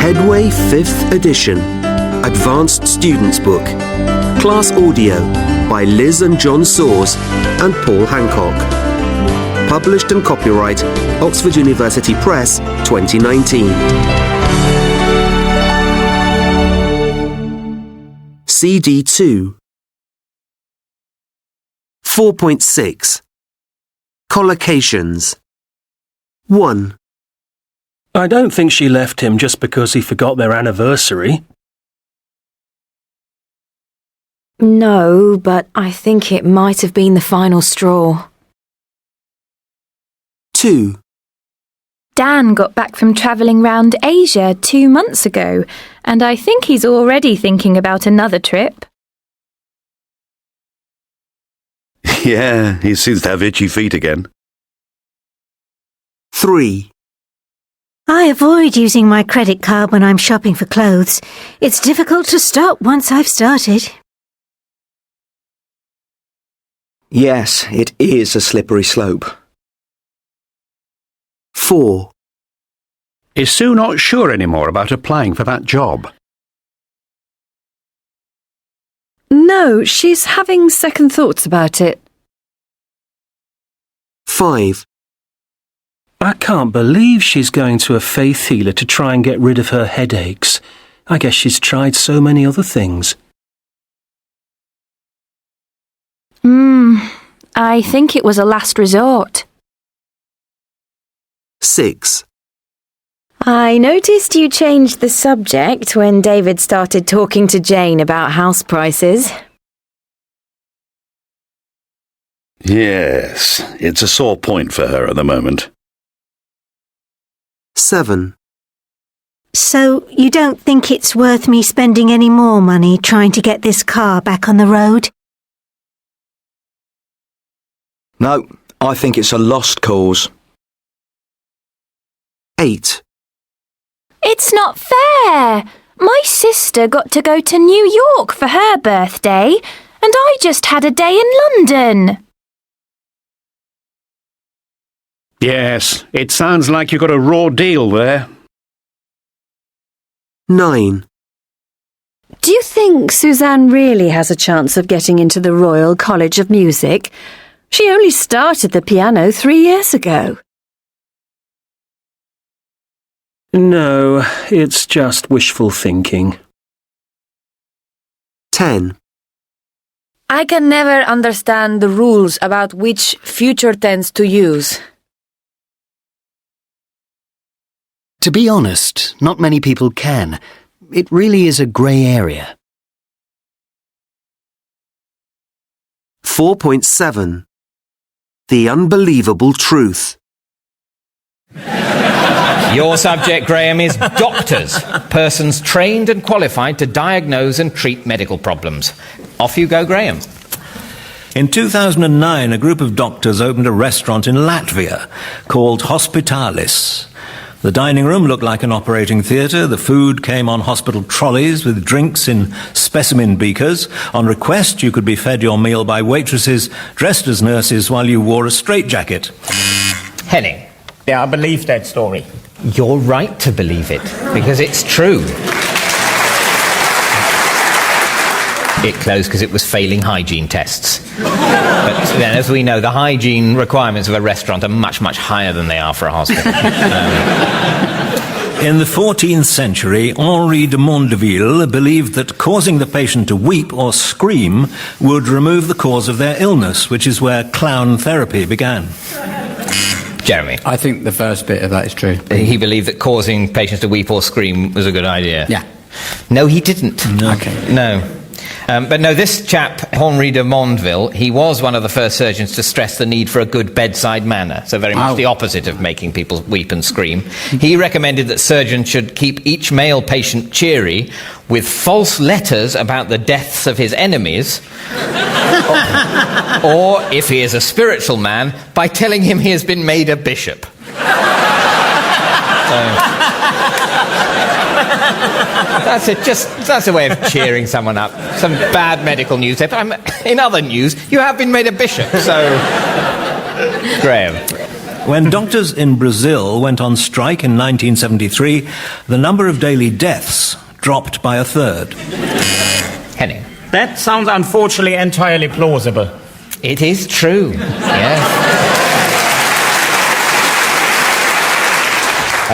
Headway 5th edition, Advanced Students Book, Class Audio by Liz and John Soares and Paul Hancock. Published and copyright Oxford University Press 2019. CD2. 4.6. Collocations. 1. I don't think she left him just because he forgot their anniversary. No, but I think it might have been the final straw. 2. Dan got back from travelling round Asia 2 months ago, and I think he's already thinking about another trip. Yeah, he seems to have itchy feet again. 3. I avoid using my credit card when I'm shopping for clothes. It's difficult to stop once I've started. Yes, it is a slippery slope. 4. Is Sue not sure anymore about applying for that job? No, she's having second thoughts about it. 5. I can't believe she's going to a faith healer to try and get rid of her headaches. I guess she's tried so many other things. I think it was a last resort. 6. I noticed you changed the subject when David started talking to Jane about house prices. Yes, it's a sore point for her at the moment. 7. So you don't think it's worth me spending any more money trying to get this car back on the road? No, I think it's a lost cause. 8. It's not fair. My sister got to go to New York for her birthday, and I just had a day in London. Yes, it sounds like you got a raw deal there. 9. Do you think Suzanne really has a chance of getting into the Royal College of Music? She only started the piano 3 years ago. No, it's just wishful thinking. 10. I can never understand the rules about which future tense to use. To be honest, not many people can. It really is a grey area. 4.7. The Unbelievable Truth. Your subject, Graham, is doctors, persons trained and qualified to diagnose and treat medical problems. Off you go, Graham. In 2009, a group of doctors opened a restaurant in Latvia called Hospitalis. The dining room looked like an operating theatre. The food came on hospital trolleys with drinks in specimen beakers. On request, you could be fed your meal by waitresses dressed as nurses while you wore a straitjacket. Henning. Yeah, I believe that story. You're right to believe it, because it's true. It closed because it was failing hygiene tests. But then, as we know, the hygiene requirements of a restaurant are much, much higher than they are for a hospital. In the 14th century, Henri de Mondeville believed that causing the patient to weep or scream would remove the cause of their illness, which is where clown therapy began. Jeremy. I think the first bit of that is true. He believed that causing patients to weep or scream was a good idea. Yeah. No, he didn't. No. Okay. No. But no, this chap, Henri de Mondeville, he was one of the first surgeons to stress the need for a good bedside manner, so very much the opposite of making people weep and scream. He recommended that surgeons should keep each male patient cheery with false letters about the deaths of his enemies, or, if he is a spiritual man, by telling him he has been made a bishop. That's it. That's a way of cheering someone up. Some bad medical news. In other news, you have been made a bishop, so... Graham. When doctors in Brazil went on strike in 1973, the number of daily deaths dropped by a third. Henning. That sounds unfortunately entirely plausible. It is true, yes.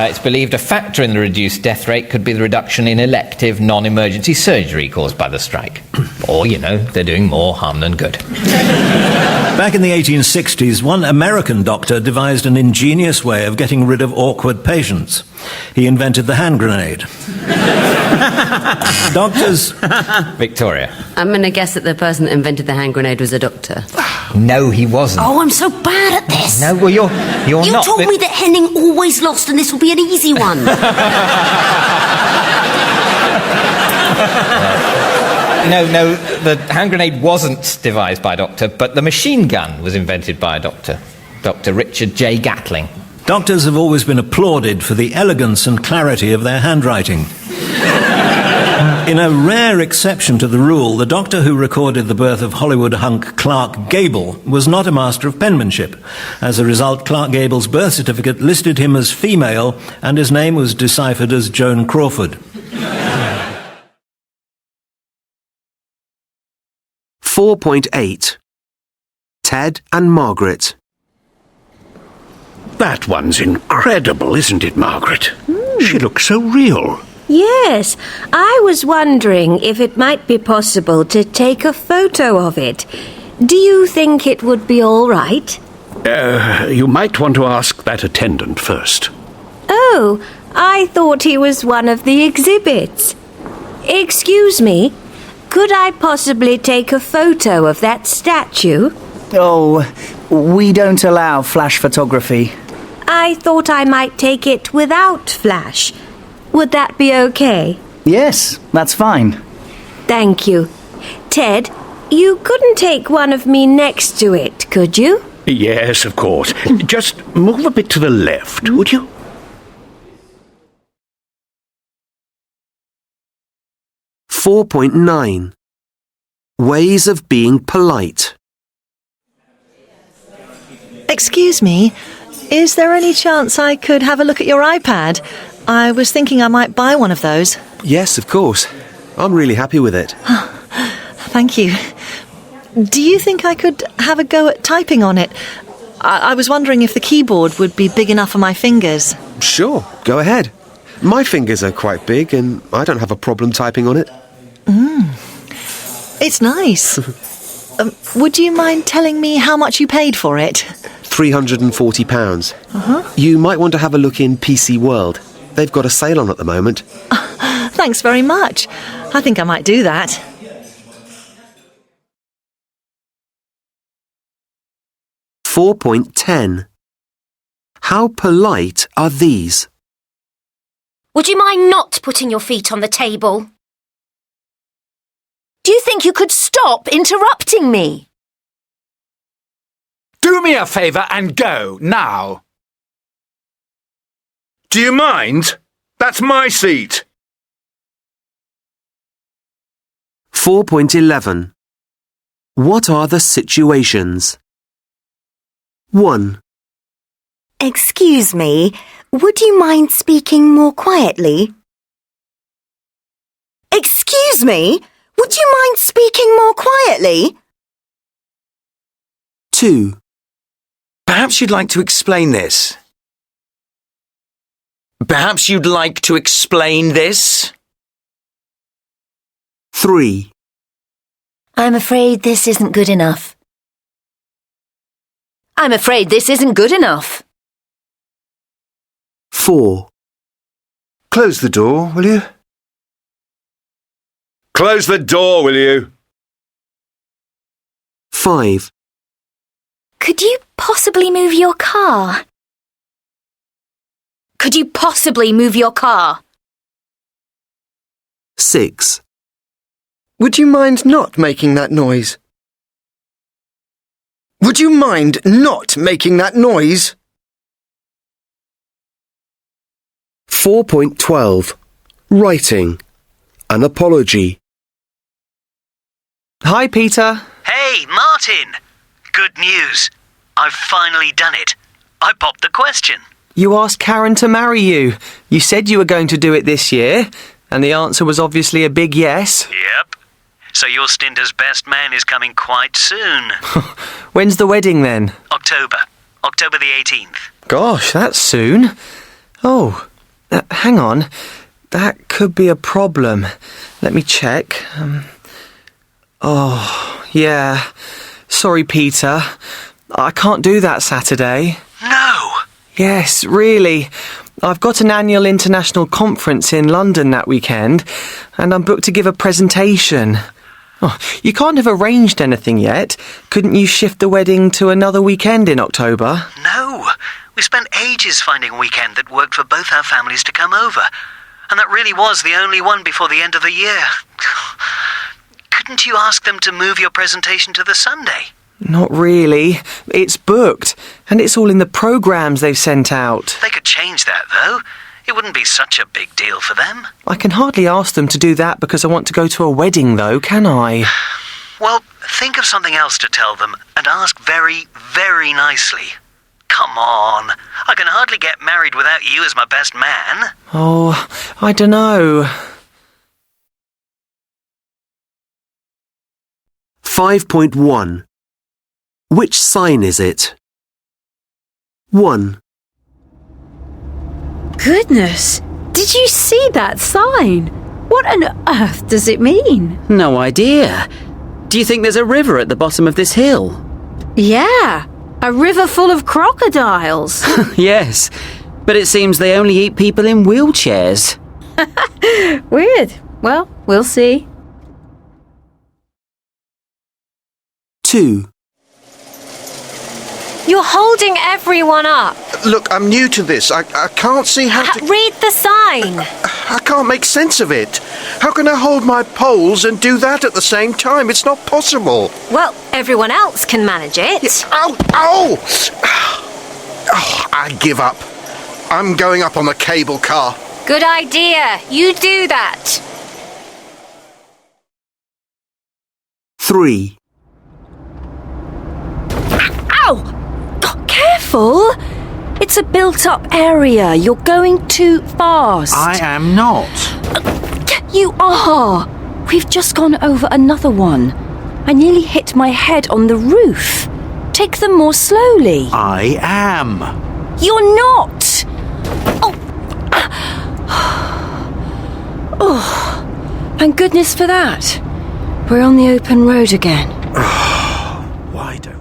It's believed a factor in the reduced death rate could be the reduction in elective non-emergency surgery caused by the strike. Or, they're doing more harm than good. Back in the 1860s, one American doctor devised an ingenious way of getting rid of awkward patients. He invented the hand grenade. Doctors... Victoria. I'm going to guess that the person that invented the hand grenade was a doctor. No, he wasn't. Oh, I'm so bad at this. No, well, you're you not... You told me that Henning always lost and this will be an easy one. No, the hand grenade wasn't devised by a doctor, but the machine gun was invented by a doctor, Dr. Richard J. Gatling. Doctors have always been applauded for the elegance and clarity of their handwriting. In a rare exception to the rule, the doctor who recorded the birth of Hollywood hunk Clark Gable was not a master of penmanship. As a result, Clark Gable's birth certificate listed him as female, and his name was deciphered as Joan Crawford. 4.8. Ted and Margaret. That one's incredible, isn't it, Margaret? She looks so real. Yes, I was wondering if it might be possible to take a photo of it. Do you think it would be all right? You might want to ask that attendant first. Oh, I thought he was one of the exhibits. Excuse me, could I possibly take a photo of that statue? Oh, we don't allow flash photography. I thought I might take it without flash. Would that be okay? Yes, that's fine. Thank you. Ted, you couldn't take one of me next to it, could you? Yes, of course. Just move a bit to the left, would you? .9. Ways of being polite. Excuse me, is there any chance I could have a look at your iPad? I was thinking I might buy one of those. Yes, of course. I'm really happy with it. Thank you. Do you think I could have a go at typing on it? I was wondering if the keyboard would be big enough for my fingers. Sure, go ahead. My fingers are quite big and I don't have a problem typing on it. It's nice. Would you mind telling me how much you paid for it? £340. You might want to have a look in PC World. They've got a sale on at the moment. Thanks very much. I think I might do that. .10. How polite are these? Would you mind not putting your feet on the table? Do you think you could stop interrupting me? Do me a favour and go, now. Do you mind? That's my seat. 4.11. What are the situations? 1. Excuse me, would you mind speaking more quietly? Excuse me, would you mind speaking more quietly? 2. Perhaps you'd like to explain this. Perhaps you'd like to explain this? 3. I'm afraid this isn't good enough. I'm afraid this isn't good enough. 4. Close the door, will you? Close the door, will you? 5. Could you possibly move your car? Could you possibly move your car? 6. Would you mind not making that noise? Would you mind not making that noise? 4.12. Writing. An apology. Hi, Peter. Hey, Martin! Good news. I've finally done it. I popped the question. You asked Karen to marry you. You said you were going to do it this year, and the answer was obviously a big yes. Yep. So your stint as best man is coming quite soon. When's the wedding then? October the 18th. Gosh, that's soon. Oh, hang on. That could be a problem. Let me check. Oh, yeah. Sorry, Peter. I can't do that Saturday. No! Yes, really. I've got an annual international conference in London that weekend, and I'm booked to give a presentation. Oh, you can't have arranged anything yet. Couldn't you shift the wedding to another weekend in October? No! We spent ages finding a weekend that worked for both our families to come over. And that really was the only one before the end of the year. Couldn't you ask them to move your presentation to the Sunday? Not really. It's booked, and it's all in the programmes they've sent out. They could change that, though. It wouldn't be such a big deal for them. I can hardly ask them to do that because I want to go to a wedding, though, can I? Well, think of something else to tell them and ask very, very nicely. Come on. I can hardly get married without you as my best man. Oh, I don't know. 5.1. Which sign is it? 1. Goodness! Did you see that sign? What on earth does it mean? No idea. Do you think there's a river at the bottom of this hill? Yeah, a river full of crocodiles. Yes, but it seems they only eat people in wheelchairs. Weird. Well, we'll see. 2. You're holding everyone up. Look, I'm new to this. I can't see how to... Read the sign. I can't make sense of it. How can I hold my poles and do that at the same time? It's not possible. Well, everyone else can manage it. Yeah, ow! Ow! Oh, I give up. I'm going up on the cable car. Good idea. You do that. 3. Ow! Careful! It's a built-up area. You're going too fast. I am not. You are. We've just gone over another one. I nearly hit my head on the roof. Take them more slowly. I am. You're not. Oh, thank goodness for that. We're on the open road again. Why don't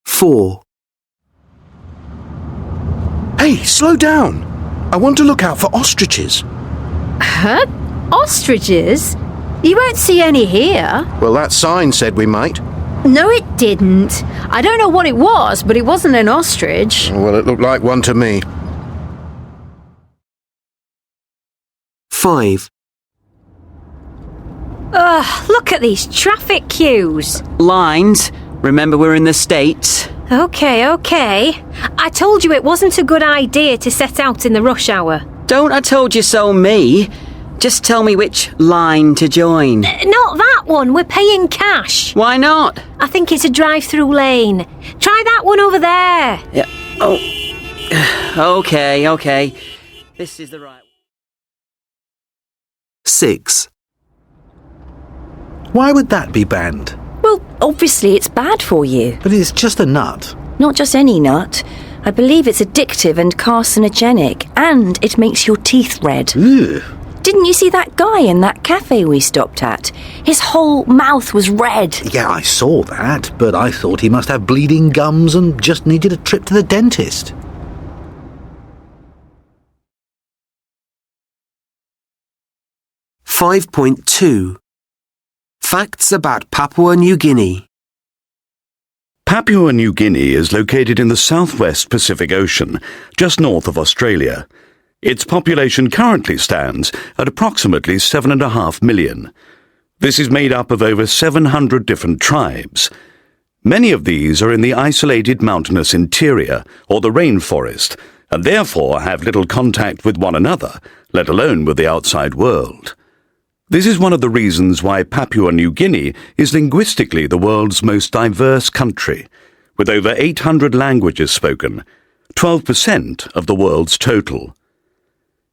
4. Hey, slow down. I want to look out for ostriches. Huh? Ostriches? You won't see any here. Well, that sign said we might. No, it didn't. I don't know what it was, but it wasn't an ostrich. Well, it looked like one to me. 5. Ugh, look at these traffic queues. Lines. Remember, we're in the States. Okay. I told you it wasn't a good idea to set out in the rush hour. Don't I told you so me? Just tell me which line to join. Not that one. We're paying cash. Why not? I think it's a drive-through lane. Try that one over there. Yeah. Oh. Okay. This is the right one. 6. Why would that be banned? Well, obviously it's bad for you. But it's just a nut. Not just any nut. I believe it's addictive and carcinogenic, and it makes your teeth red. Ew. Didn't you see that guy in that cafe we stopped at? His whole mouth was red. Yeah, I saw that, but I thought he must have bleeding gums and just needed a trip to the dentist. 5.2. Facts about Papua New Guinea. Papua New Guinea is located in the southwest Pacific Ocean, just north of Australia. Its population currently stands at approximately 7.5 million. This is made up of over 700 different tribes. Many of these are in the isolated mountainous interior, or the rainforest, and therefore have little contact with one another, let alone with the outside world. This is one of the reasons why Papua New Guinea is linguistically the world's most diverse country, with over 800 languages spoken, 12% of the world's total.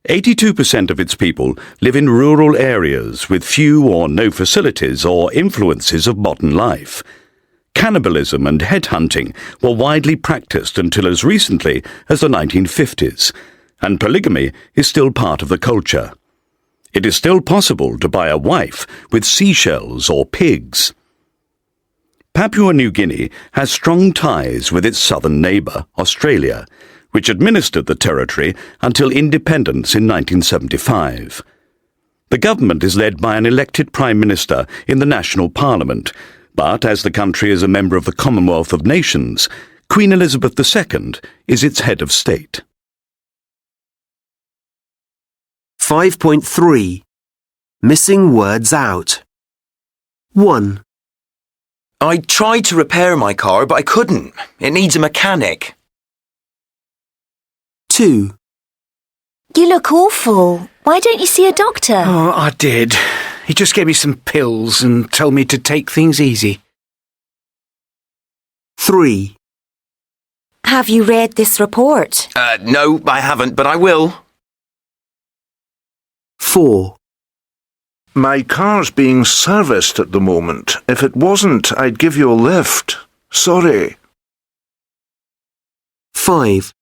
82% of its people live in rural areas with few or no facilities or influences of modern life. Cannibalism and headhunting were widely practiced until as recently as the 1950s, and polygamy is still part of the culture. It is still possible to buy a wife with seashells or pigs. Papua New Guinea has strong ties with its southern neighbour, Australia, which administered the territory until independence in 1975. The government is led by an elected Prime Minister in the National Parliament, but as the country is a member of the Commonwealth of Nations, Queen Elizabeth II is its head of state. 5.3. Missing words out. 1. I tried to repair my car, but I couldn't. It needs a mechanic. 2. You look awful. Why don't you see a doctor? Oh, I did. He just gave me some pills and told me to take things easy. 3. Have you read this report? No, I haven't, but I will. 4. My car's being serviced at the moment. If it wasn't, I'd give you a lift. Sorry. 5.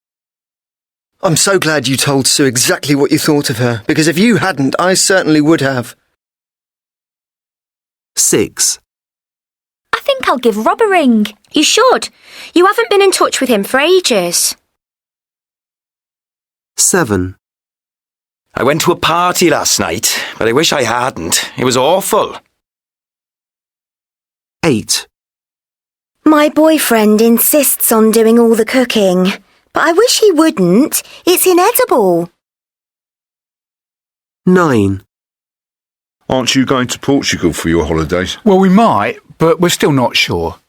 I'm so glad you told Sue exactly what you thought of her, because if you hadn't, I certainly would have. 6. I think I'll give Rob a ring. You should. You haven't been in touch with him for ages. 7. I went to a party last night, but I wish I hadn't. It was awful. 8. My boyfriend insists on doing all the cooking, but I wish he wouldn't. It's inedible. 9. Aren't you going to Portugal for your holidays? Well, we might, but we're still not sure.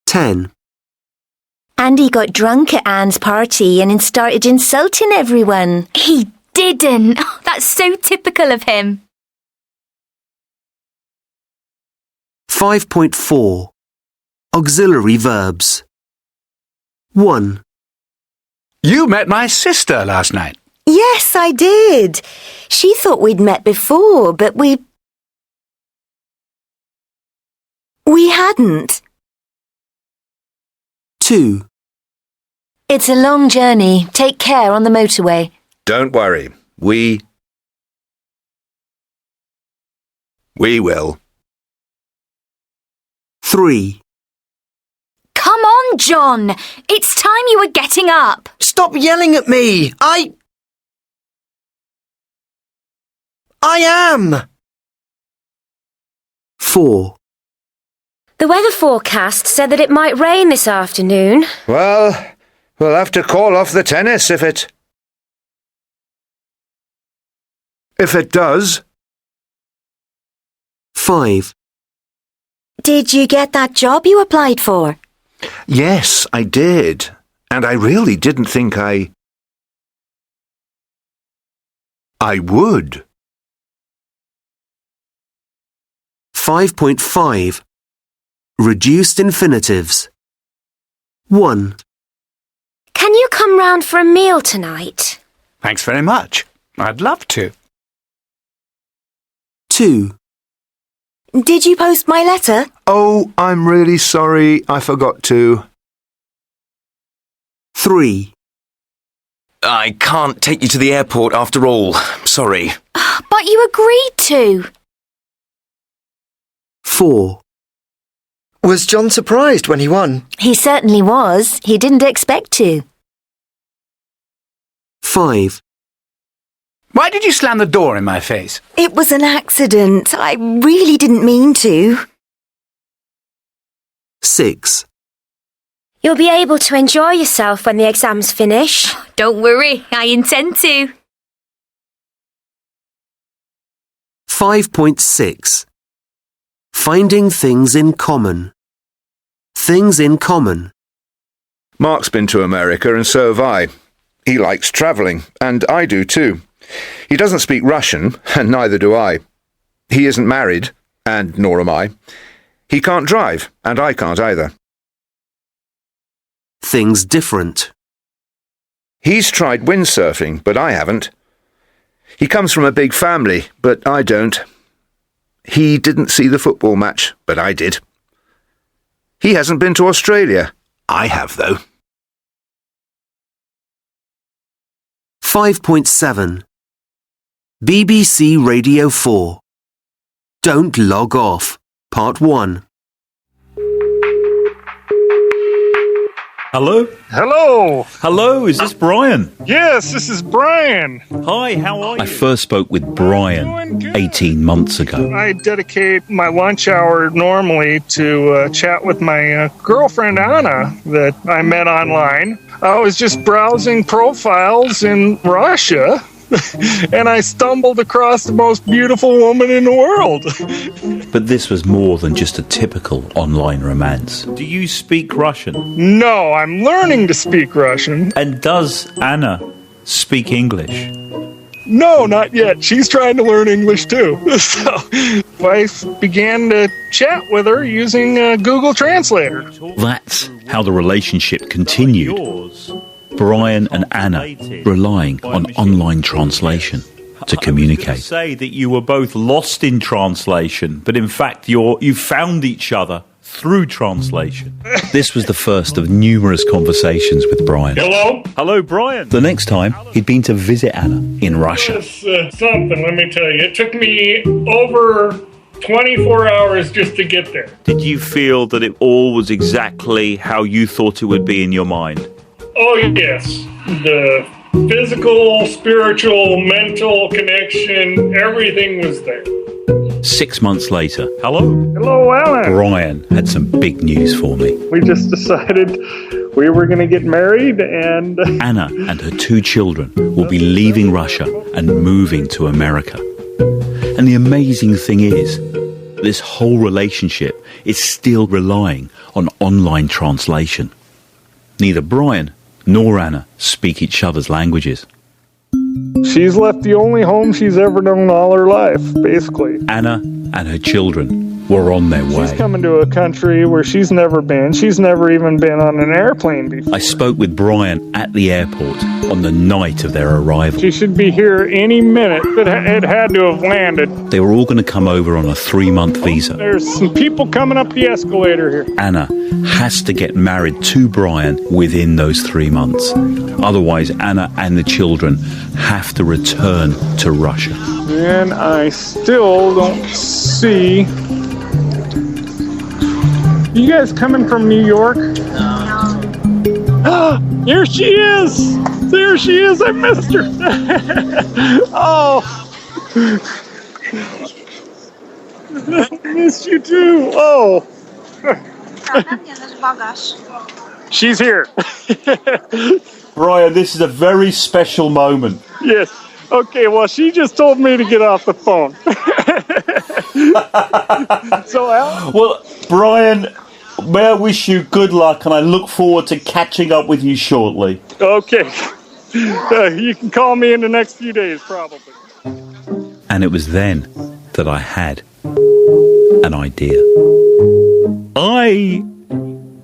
10. Andy got drunk at Anne's party and started insulting everyone. He didn't. Oh, that's so typical of him. 5.4. Auxiliary verbs. 1. You met my sister last night. Yes, I did. She thought we'd met before, but we hadn't. 2. It's a long journey. Take care on the motorway. Don't worry. We will. 3. Come on, John. It's time you were getting up. Stop yelling at me! I am! 4. The weather forecast said that it might rain this afternoon. Well, we'll have to call off the tennis if it does. 5. Did you get that job you applied for? Yes, I did. And I really didn't think I would. 5.5. Reduced infinitives. 1. Can you come round for a meal tonight? Thanks very much. I'd love to. 2. Did you post my letter? Oh, I'm really sorry. I forgot to. 3. I can't take you to the airport after all. Sorry. But you agreed to. 4. Was John surprised when he won? He certainly was. He didn't expect to. 5. Why did you slam the door in my face? It was an accident. I really didn't mean to. 6. You'll be able to enjoy yourself when the exams finish. Don't worry, I intend to. 5.6. Finding things in common. Things in common. Mark's been to America and so have I. He likes travelling, and I do too. He doesn't speak Russian, and neither do I. He isn't married, and nor am I. He can't drive, and I can't either. things different. He's tried windsurfing, but I haven't. He comes from a big family, but I don't. He didn't see the football match, but I did. He hasn't been to Australia. I have, though. 5.7 BBC Radio 4 Don't Log Off, Part 1. Hello? Hello! Hello, is this Brian? Yes, this is Brian. Hi, how are you? I first spoke with Brian 18 months ago. I dedicate my lunch hour normally to chat with my girlfriend Anna that I met online. I was just browsing profiles in Russia and I stumbled across the most beautiful woman in the world. But this was more than just a typical online romance. Do you speak Russian? No, I'm learning to speak Russian. And does Anna speak English? No, not yet. She's trying to learn English too. So I began to chat with her using Google Translator. That's how the relationship continued. Brian and Anna relying on online translation to communicate. I say that you were both lost in translation, but in fact you found each other through translation. This was the first of numerous conversations with Brian. Hello? Hello, Brian. The next time, he'd been to visit Anna in Russia. Something, let me tell you. It took me over 24 hours just to get there. Did you feel that it all was exactly how you thought it would be in your mind? Oh, yes. The physical, spiritual, mental connection, everything was there. 6 months later, hello? Hello, Alan. Brian had some big news for me. We just decided we were going to get married and... Anna and her 2 children will be leaving Russia and moving to America. And the amazing thing is, this whole relationship is still relying on online translation. Neither Brian nor Anna speak each other's languages. She's left the only home she's ever known all her life, basically. Anna and her children were on their way. She's coming to a country where she's never been. She's never even been on an airplane before. I spoke with Brian at the airport on the night of their arrival. She should be here any minute, but it had to have landed. They were all going to come over on a 3-month visa. There's some people coming up the escalator here. Anna has to get married to Brian within those 3 months. Otherwise, Anna and the children have to return to Russia. And I still don't see... You guys coming from New York? No. Here she is! There she is! I missed her! Oh! I missed you too! Oh! She's here! Brian, this is a very special moment. Yes. Okay, well, she just told me to get off the phone. So, Al? Well, Brian, may I wish you good luck, and I look forward to catching up with you shortly. Okay. You can call me in the next few days, probably. And it was then that I had an idea. I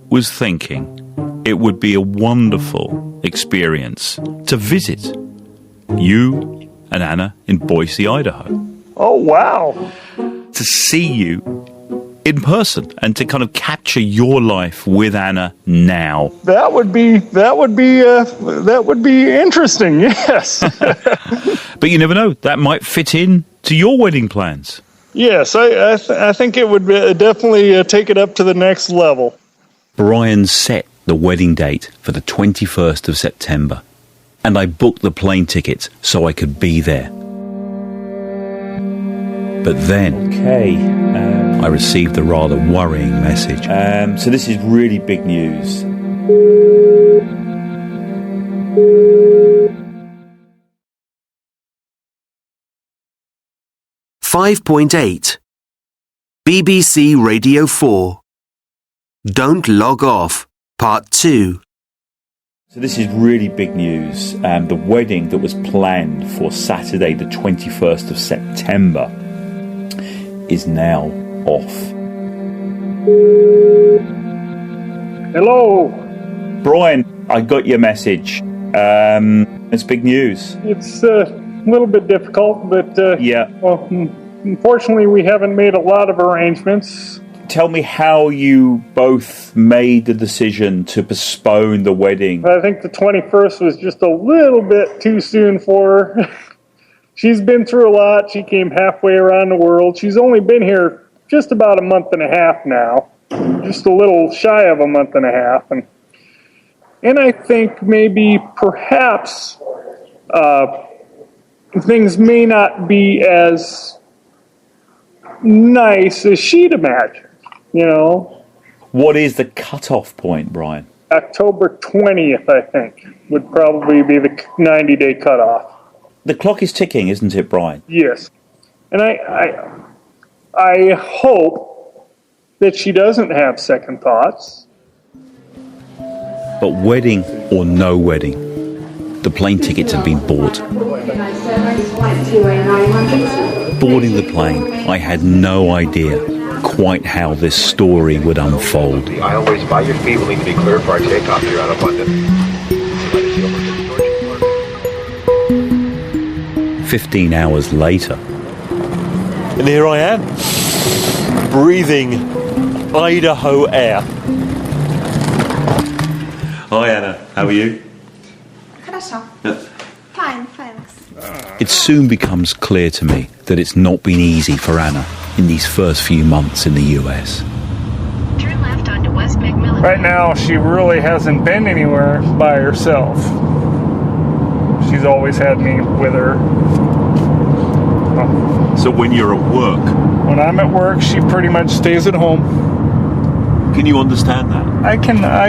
was thinking it would be a wonderful experience to visit you and Anna in Boise, Idaho. Oh, wow. To see you in person and to kind of capture your life with Anna now. That would be interesting, yes. But you never know, that might fit in to your wedding plans. Yes, I think it would definitely take it up to the next level. Brian set the wedding date for the 21st of September, and I booked the plane tickets so I could be there. But then, I received a rather worrying message. So this is really big news. 5.8 BBC Radio 4 Don't Log Off, Part 2. So this is really big news. The wedding that was planned for Saturday the 21st of September is now off. Hello. Brian, I got your message. It's big news. It's a little bit difficult, but yeah. Well, unfortunately, we haven't made a lot of arrangements. Tell me how you both made the decision to postpone the wedding. I think the 21st was just a little bit too soon for her. She's been through a lot. She came halfway around the world. She's only been here just about a month and a half now. Just a little shy of a month and a half. And I think maybe perhaps things may not be as nice as she'd imagined, you know. What is the cut-off point, Brian? October 20th, I think, would probably be the 90-day cutoff. The clock is ticking, isn't it, Brian? Yes. And I hope that she doesn't have second thoughts. But wedding or no wedding, the plane tickets have been bought. Boarding the plane, I had no idea quite how this story would unfold. The aisleways by your feet will need to be cleared for our takeoff here out of London. 15 hours later. And here I am, breathing Idaho air. Hi Anna, how are you? Хорошо. Fine, thanks. It soon becomes clear to me that it's not been easy for Anna in these first few months in the US. Turn left onto West McMillan. Right now, she really hasn't been anywhere by herself. She's always had me with her. So when you're at work? When I'm at work, she pretty much stays at home. Can you understand that? I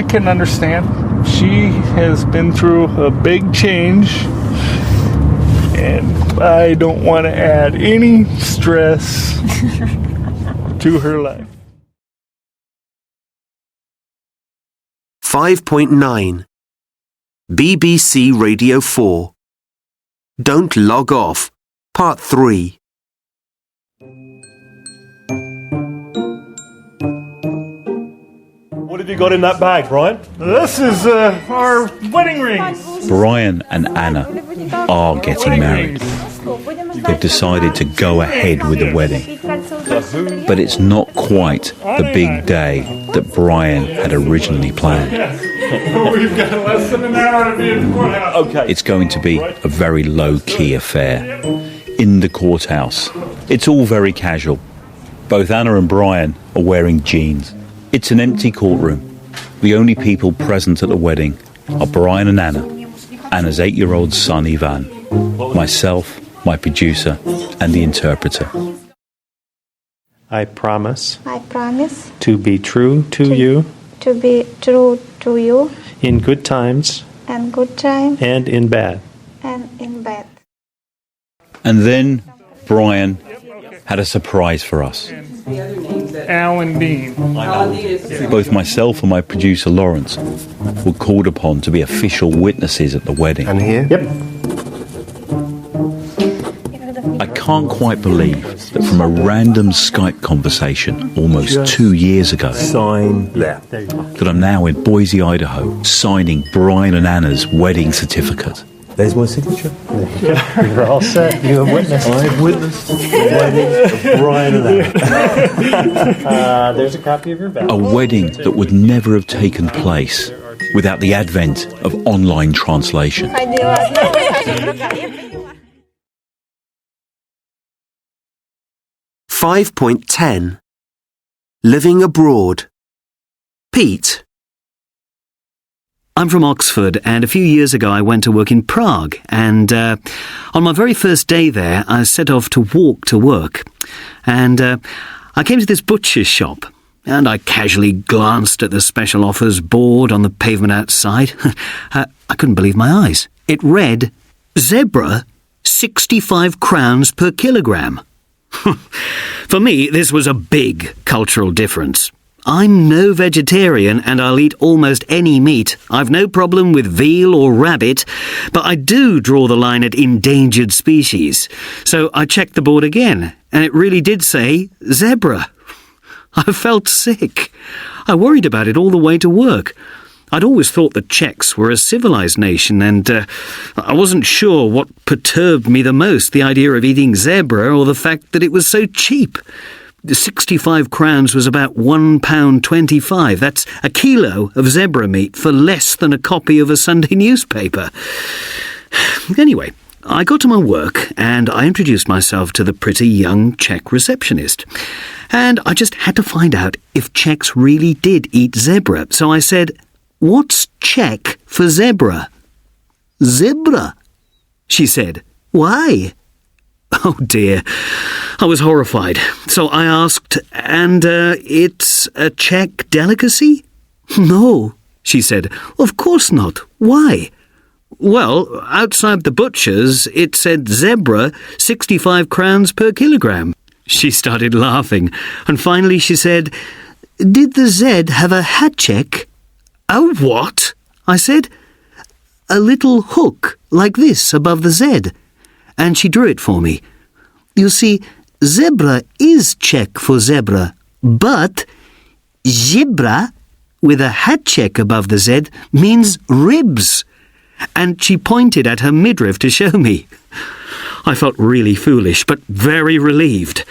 can understand. She has been through a big change, and I don't want to add any stress to her life. 5.9 BBC Radio 4 Don't Log Off, Part 3. What have you got in that bag, Brian? This is our wedding rings. Brian and Anna are getting married. They've decided to go ahead with the wedding. But it's not quite the big day that Brian had originally planned. We've got less than an hour to be in the courthouse. Okay. It's going to be a very low-key affair. In the courthouse. It's all very casual. Both Anna and Brian are wearing jeans. It's an empty courtroom. The only people present at the wedding are Brian and Anna, Anna's 8-year-old son Ivan, myself, my producer, and the interpreter. I promise I promise to be true to you to be true to you in good times and good time and in bad. and in bad. And then Brian had a surprise for us. Alan Dean. Both myself and my producer Lawrence were called upon to be official witnesses at the wedding. And here? Yep. I can't quite believe that from a random Skype conversation almost 2 years ago, Sign there. that I'm now in Boise, Idaho, signing Brian and Anna's wedding certificate. There's my signature. You're all set. You have witnessed. I've witnessed the wedding of Brian and Anna. There's a copy of your vow. A wedding that would never have taken place without the advent of online translation. 5.10 Living Abroad. Pete. I'm from Oxford, and a few years ago I went to work in Prague, and on my very first day there I set off to walk to work, and I came to this butcher's shop, and I casually glanced at the special offers board on the pavement outside. I couldn't believe my eyes. It read, "Zebra, 65 crowns per kilogram." For me, this was a big cultural difference. I'm no vegetarian and I'll eat almost any meat. I've no problem with veal or rabbit, but I do draw the line at endangered species. So I checked the board again, and it really did say zebra. I felt sick. I worried about it all the way to work. I'd always thought the Czechs were a civilised nation, and I wasn't sure what perturbed me the most, the idea of eating zebra or the fact that it was so cheap. 65 crowns was about £1.25. That's a kilo of zebra meat for less than a copy of a Sunday newspaper. Anyway, I got to my work and I introduced myself to the pretty young Czech receptionist. And I just had to find out if Czechs really did eat zebra. So I said, "What's Czech for zebra?" "Zebra," she said. "Why?" Oh dear, I was horrified. So I asked, "And it's a Czech delicacy?" "No," she said. "Of course not. Why?" "Well, outside the butcher's it said zebra 65 crowns per kilogram." She started laughing, and finally she said, "Did the Z have a hat check?" "A what?" I said. "A little hook like this above the Z." And she drew it for me. You see, zebra is Czech for zebra, but zebra with a hat check above the Z means ribs. And she pointed at her midriff to show me. I felt really foolish, but very relieved.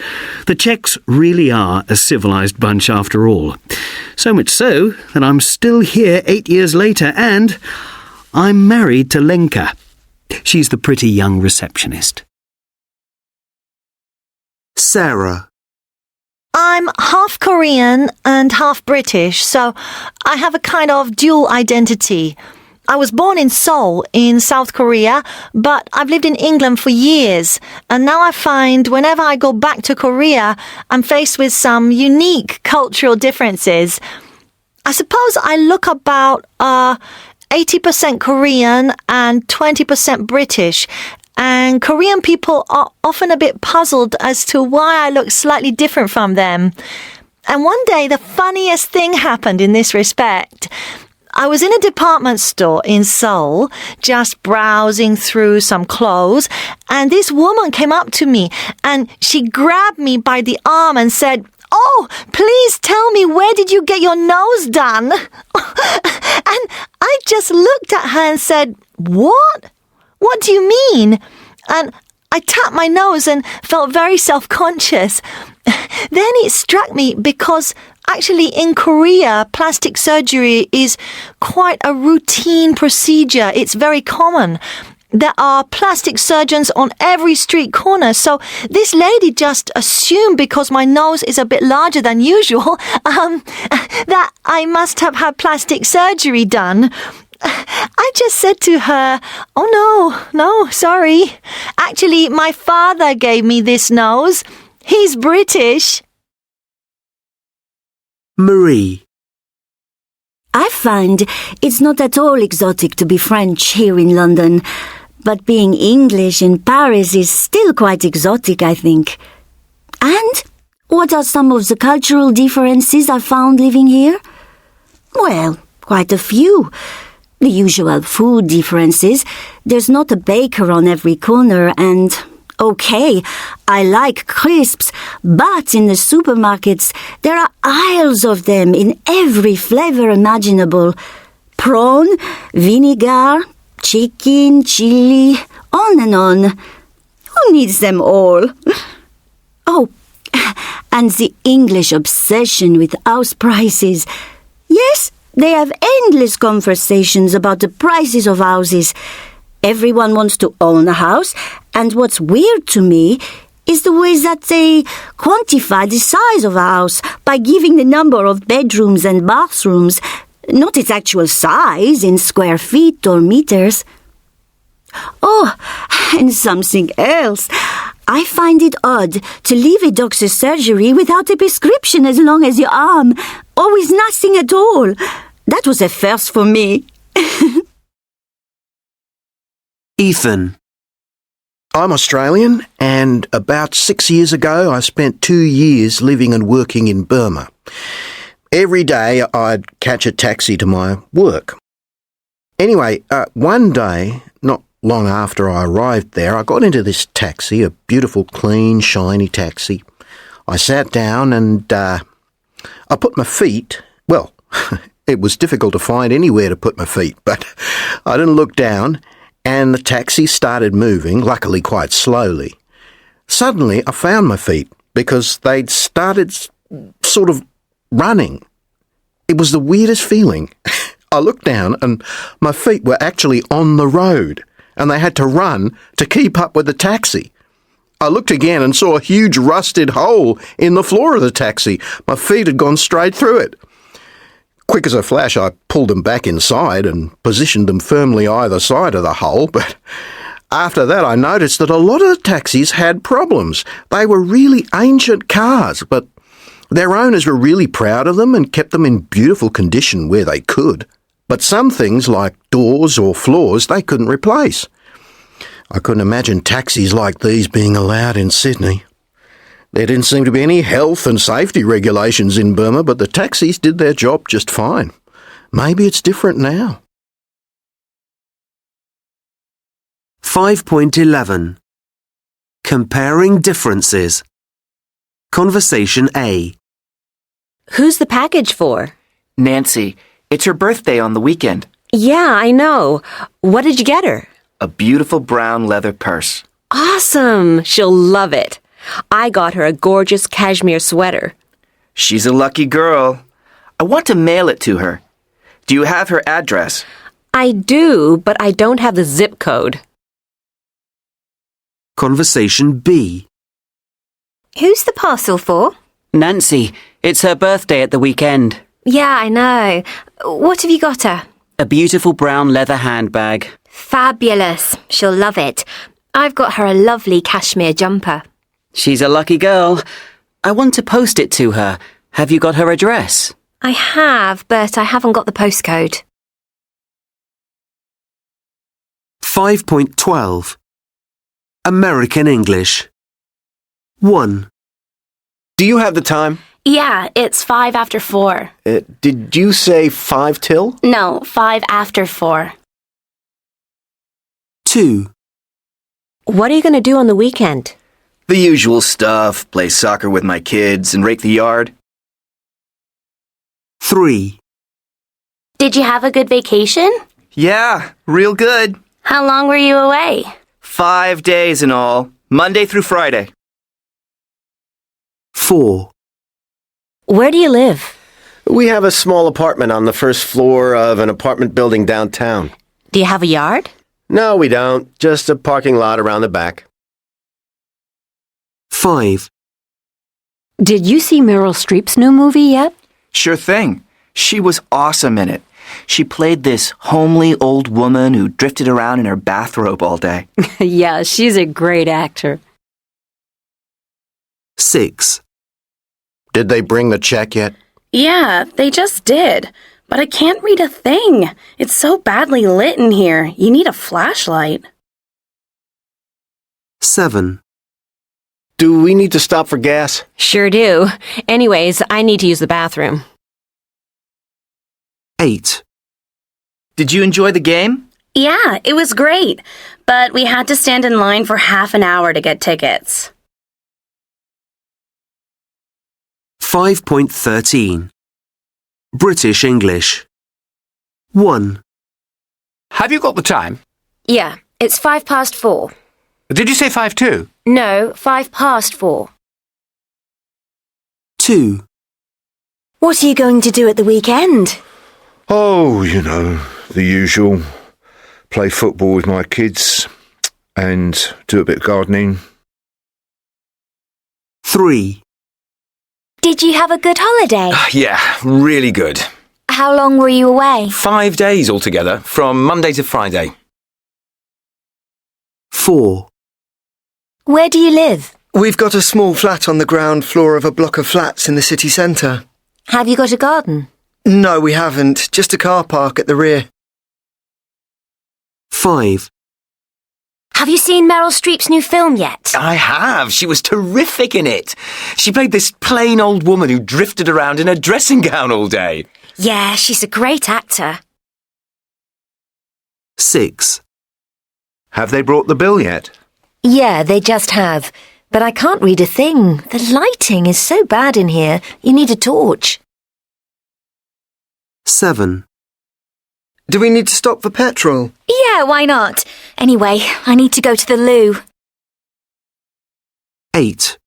The Czechs really are a civilised bunch after all. So much so that I'm still here 8 years later, and I'm married to Lenka. She's the pretty young receptionist. Sarah. I'm half Korean and half British, so I have a kind of dual identity. I was born in Seoul, in South Korea, but I've lived in England for years, and now I find whenever I go back to Korea, I'm faced with some unique cultural differences. I suppose I look about 80% Korean and 20% British, and Korean people are often a bit puzzled as to why I look slightly different from them. And one day, the funniest thing happened in this respect. I was in a department store in Seoul, just browsing through some clothes, and this woman came up to me, and she grabbed me by the arm and said, "Oh, please tell me, where did you get your nose done?" And I just looked at her and said, "What? What do you mean?" And I tapped my nose and felt very self-conscious. Then it struck me because actually in Korea, plastic surgery is quite a routine procedure. It's very common. There are plastic surgeons on every street corner. So this lady just assumed because my nose is a bit larger than usual, that I must have had plastic surgery done. I just said to her, "Oh no, sorry. Actually, my father gave me this nose. He's British." Marie. I find it's not at all exotic to be French here in London, but being English in Paris is still quite exotic, I think. And what are some of the cultural differences I found living here? Well, quite a few. The usual food differences. There's not a baker on every corner, and okay, I like crisps, but in the supermarkets there are aisles of them in every flavour imaginable. Prawn, vinegar, chicken, chili, on and on. Who needs them all? Oh, and the English obsession with house prices. Yes, they have endless conversations about the prices of houses. Everyone wants to own a house, and what's weird to me is the way that they quantify the size of a house by giving the number of bedrooms and bathrooms, not its actual size in square feet or meters. Oh, and something else. I find it odd to leave a doctor's surgery without a prescription as long as your arm, or with nothing at all. That was a first for me. Ethan. I'm Australian, and about 6 years ago I spent 2 years living and working in Burma. Every day I'd catch a taxi to my work. Anyway, one day, not long after I arrived there, I got into this taxi, a beautiful, clean, shiny taxi. I sat down and I put my feet, well, It was difficult to find anywhere to put my feet, but I didn't look down, and the taxi started moving, luckily quite slowly. Suddenly, I found my feet, because they'd started sort of running. It was the weirdest feeling. I looked down, and my feet were actually on the road, and they had to run to keep up with the taxi. I looked again and saw a huge rusted hole in the floor of the taxi. My feet had gone straight through it. Quick as a flash, I pulled them back inside and positioned them firmly either side of the hole, but after that I noticed that a lot of the taxis had problems. They were really ancient cars, but their owners were really proud of them and kept them in beautiful condition where they could. But some things, like doors or floors, they couldn't replace. I couldn't imagine taxis like these being allowed in Sydney. There didn't seem to be any health and safety regulations in Burma, but the taxis did their job just fine. Maybe it's different now. 5.11. Comparing differences. Conversation A. Who's the package for? Nancy. It's her birthday on the weekend. Yeah, I know. What did you get her? A beautiful brown leather purse. Awesome! She'll love it. I got her a gorgeous cashmere sweater. She's a lucky girl. I want to mail it to her. Do you have her address? I do, but I don't have the zip code. Conversation B. Who's the parcel for? Nancy. It's her birthday at the weekend. Yeah, I know. What have you got her? A beautiful brown leather handbag. Fabulous. She'll love it. I've got her a lovely cashmere jumper. She's a lucky girl. I want to post it to her. Have you got her address? I have, but I haven't got the postcode. 5.12. American English. 1. Do you have the time? Yeah, it's 5 after 4. Did you say 5 till? No, 5 after 4. 2. What are you going to do on the weekend? The usual stuff. Play soccer with my kids and rake the yard. 3. Did you have a good vacation? Yeah, real good. How long were you away? 5 days in all. Monday through Friday. 4. Where do you live? We have a small apartment on the first floor of an apartment building downtown. Do you have a yard? No, we don't. Just a parking lot around the back. 5. Did you see Meryl Streep's new movie yet? Sure thing. She was awesome in it. She played this homely old woman who drifted around in her bathrobe all day. Yeah, she's a great actor. 6. Did they bring the check yet? Yeah, they just did. But I can't read a thing. It's so badly lit in here. You need a flashlight. 7. Do we need to stop for gas? Sure do. Anyways, I need to use the bathroom. 8. Did you enjoy the game? Yeah, it was great. But we had to stand in line for half an hour to get tickets. 5.13. British English. 1. Have you got the time? Yeah, it's 4:05. Did you say 5:02? No, 4:05. 2. What are you going to do at the weekend? Oh, you know, the usual. Play football with my kids and do a bit of gardening. 3. Did you have a good holiday? Yeah, really good. How long were you away? 5 days altogether, from Monday to Friday. 4. Where do you live? We've got a small flat on the ground floor of a block of flats in the city centre. Have you got a garden? No, we haven't. Just a car park at the rear. 5. Have you seen Meryl Streep's new film yet? I have. She was terrific in it. She played this plain old woman who drifted around in a dressing gown all day. Yeah, she's a great actor. 6. Have they brought the bill yet? Yeah, they just have. But I can't read a thing. The lighting is so bad in here. You need a torch. 7. Do we need to stop for petrol? Yeah, why not? Anyway, I need to go to the loo. 8.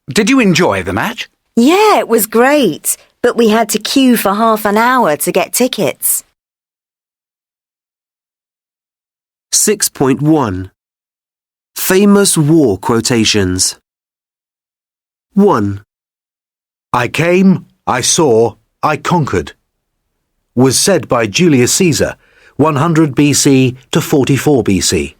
Did you enjoy the match? Yeah, it was great, but we had to queue for half an hour to get tickets. 6.1. Famous war quotations. 1. I came, I saw, I conquered. Was said by Julius Caesar, 100 BC to 44 BC.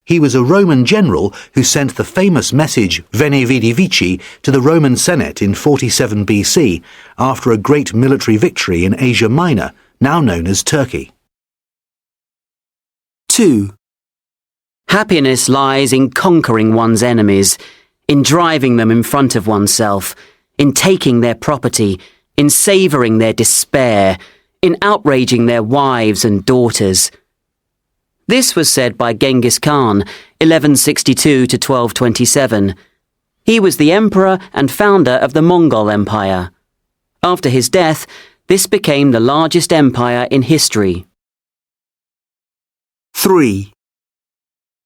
He was a Roman general who sent the famous message Veni Vidi Vici to the Roman Senate in 47 BC after a great military victory in Asia Minor, now known as Turkey. 2. Happiness lies in conquering one's enemies, in driving them in front of oneself, in taking their property, in savouring their despair, in outraging their wives and daughters. This was said by Genghis Khan, 1162 to 1227. He was the emperor and founder of the Mongol Empire. After his death, this became the largest empire in history. 3.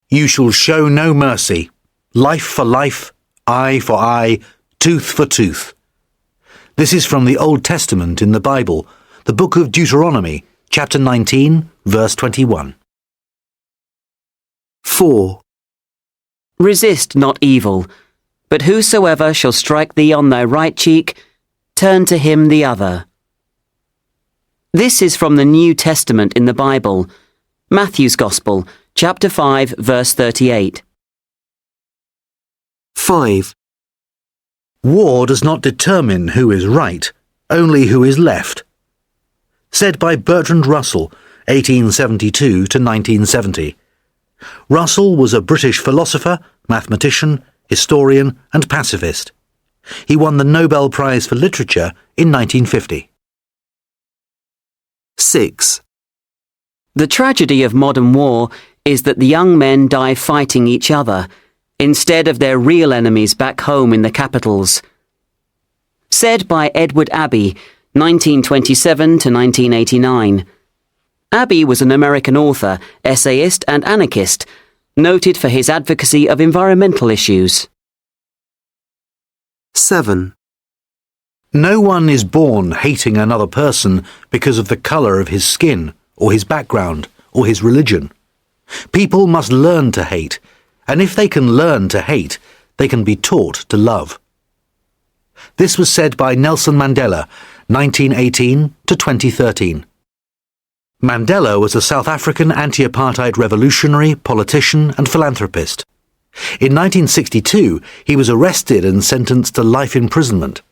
You shall show no mercy. Life for life, eye for eye, tooth for tooth. This is from the Old Testament in the Bible, the book of Deuteronomy, chapter 19, verse 21. 4. Resist not evil, but whosoever shall strike thee on thy right cheek, turn to him the other. This is from the New Testament in the Bible, Matthew's Gospel, chapter 5, verse 38. 5. War does not determine who is right, only who is left. Said by Bertrand Russell, 1872 to 1970. Russell was a British philosopher, mathematician, historian and pacifist. He won the Nobel Prize for Literature in 1950. 6. The tragedy of modern war is that the young men die fighting each other, instead of their real enemies back home in the capitals. Said by Edward Abbey, 1927 to 1989. Abbey was an American author, essayist and anarchist, noted for his advocacy of environmental issues. 7. No one is born hating another person because of the colour of his skin, or his background, or his religion. People must learn to hate, and if they can learn to hate, they can be taught to love. This was said by Nelson Mandela, 1918 to 2013. Mandela was a South African anti-apartheid revolutionary, politician and philanthropist. In 1962, he was arrested and sentenced to life imprisonment.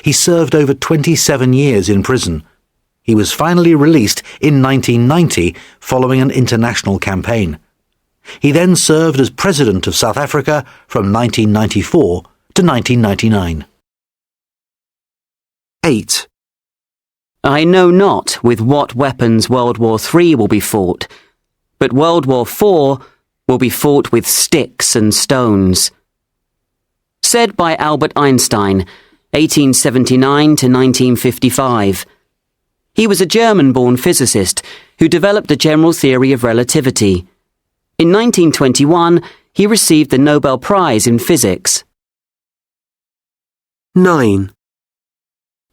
He served over 27 years in prison. He was finally released in 1990 following an international campaign. He then served as President of South Africa from 1994 to 1999. 8. I know not with what weapons World War III will be fought, but World War IV will be fought with sticks and stones. Said by Albert Einstein, 1879 to 1955. He was a German-born physicist who developed the general theory of relativity. In 1921, he received the Nobel Prize in Physics. 9.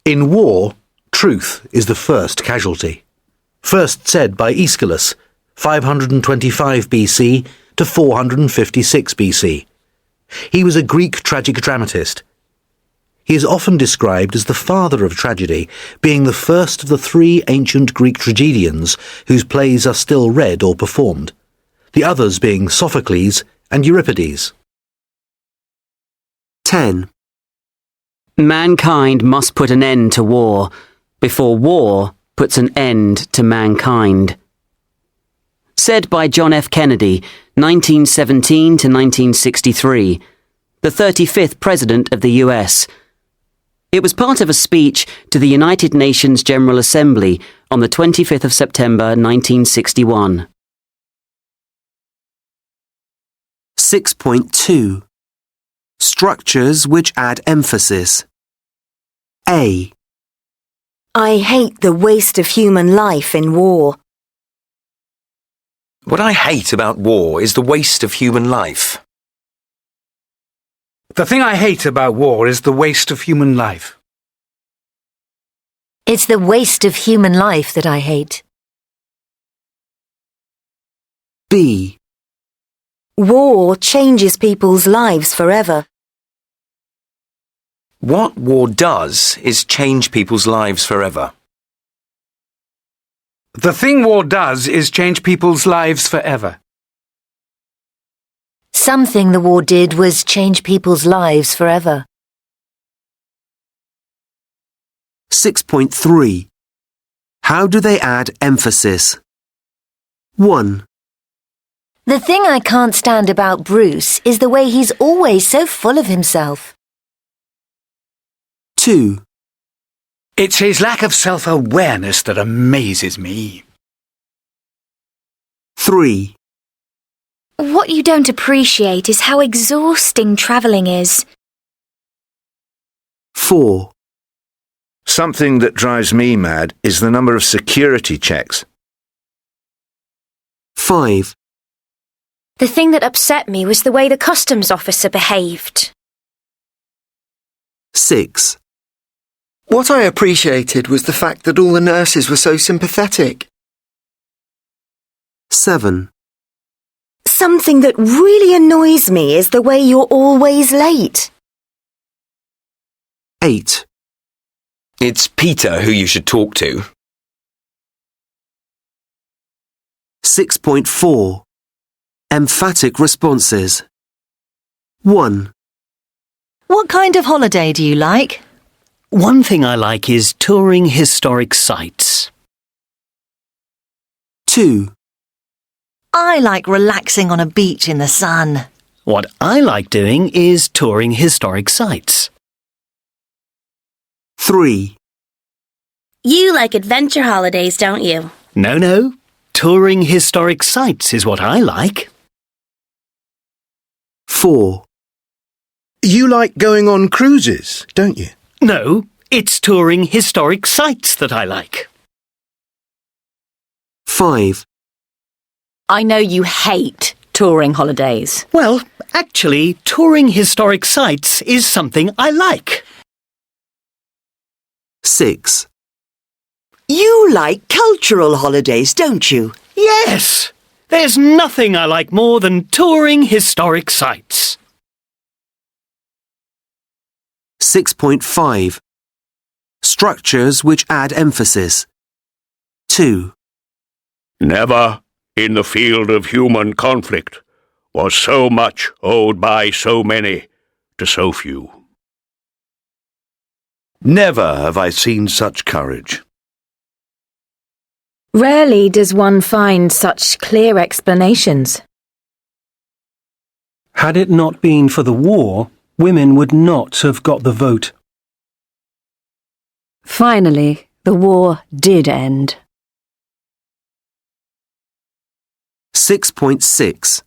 In war, truth is the first casualty. First said by Aeschylus, 525 BC to 456 BC. He was a Greek tragic dramatist. He is often described as the father of tragedy, being the first of the 3 ancient Greek tragedians whose plays are still read or performed, the others being Sophocles and Euripides. 10. Mankind must put an end to war before war puts an end to mankind. Said by John F. Kennedy, 1917 to 1963, the 35th President of the US. It was part of a speech to the United Nations General Assembly on the 25th of September 1961. 6.2. Structures which add emphasis. A. I hate the waste of human life in war. What I hate about war is the waste of human life. The thing I hate about war is the waste of human life. It's the waste of human life that I hate. B. War changes people's lives forever. What war does is change people's lives forever. The thing war does is change people's lives forever. Something the war did was change people's lives forever. 6.3. How do they add emphasis? 1. The thing I can't stand about Bruce is the way he's always so full of himself. 2. It's his lack of self-awareness that amazes me. 3. What you don't appreciate is how exhausting travelling is. 4. Something that drives me mad is the number of security checks. 5. The thing that upset me was the way the customs officer behaved. 6. What I appreciated was the fact that all the nurses were so sympathetic. 7. Something that really annoys me is the way you're always late. 8. It's Peter who you should talk to. 6.4. Emphatic responses. 1. What kind of holiday do you like? One thing I like is touring historic sites. 2. I like relaxing on a beach in the sun. What I like doing is touring historic sites. 3. You like adventure holidays, don't you? No. Touring historic sites is what I like. 4. You like going on cruises, don't you? No, it's touring historic sites that I like. 5. I know you hate touring holidays. Well, actually, touring historic sites is something I like. 6. You like cultural holidays, don't you? Yes! There's nothing I like more than touring historic sites. 6.5. Structures which add emphasis. 2. Never, in the field of human conflict, was so much owed by so many to so few. Never have I seen such courage. Rarely does one find such clear explanations. Had it not been for the war, women would not have got the vote. Finally, the war did end. 6.6.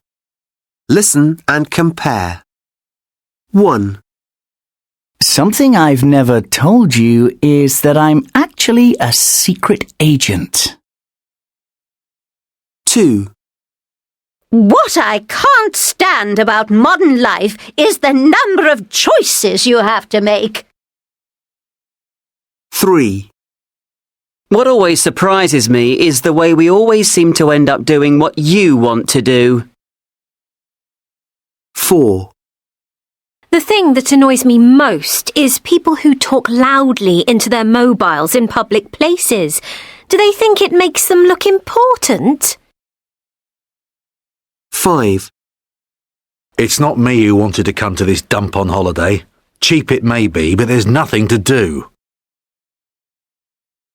Listen and compare. 1. Something I've never told you is that I'm actually a secret agent. 2. What I can't stand about modern life is the number of choices you have to make. 3. What always surprises me is the way we always seem to end up doing what you want to do. 4. The thing that annoys me most is people who talk loudly into their mobiles in public places. Do they think it makes them look important? 5. It's not me who wanted to come to this dump on holiday. Cheap it may be, but there's nothing to do.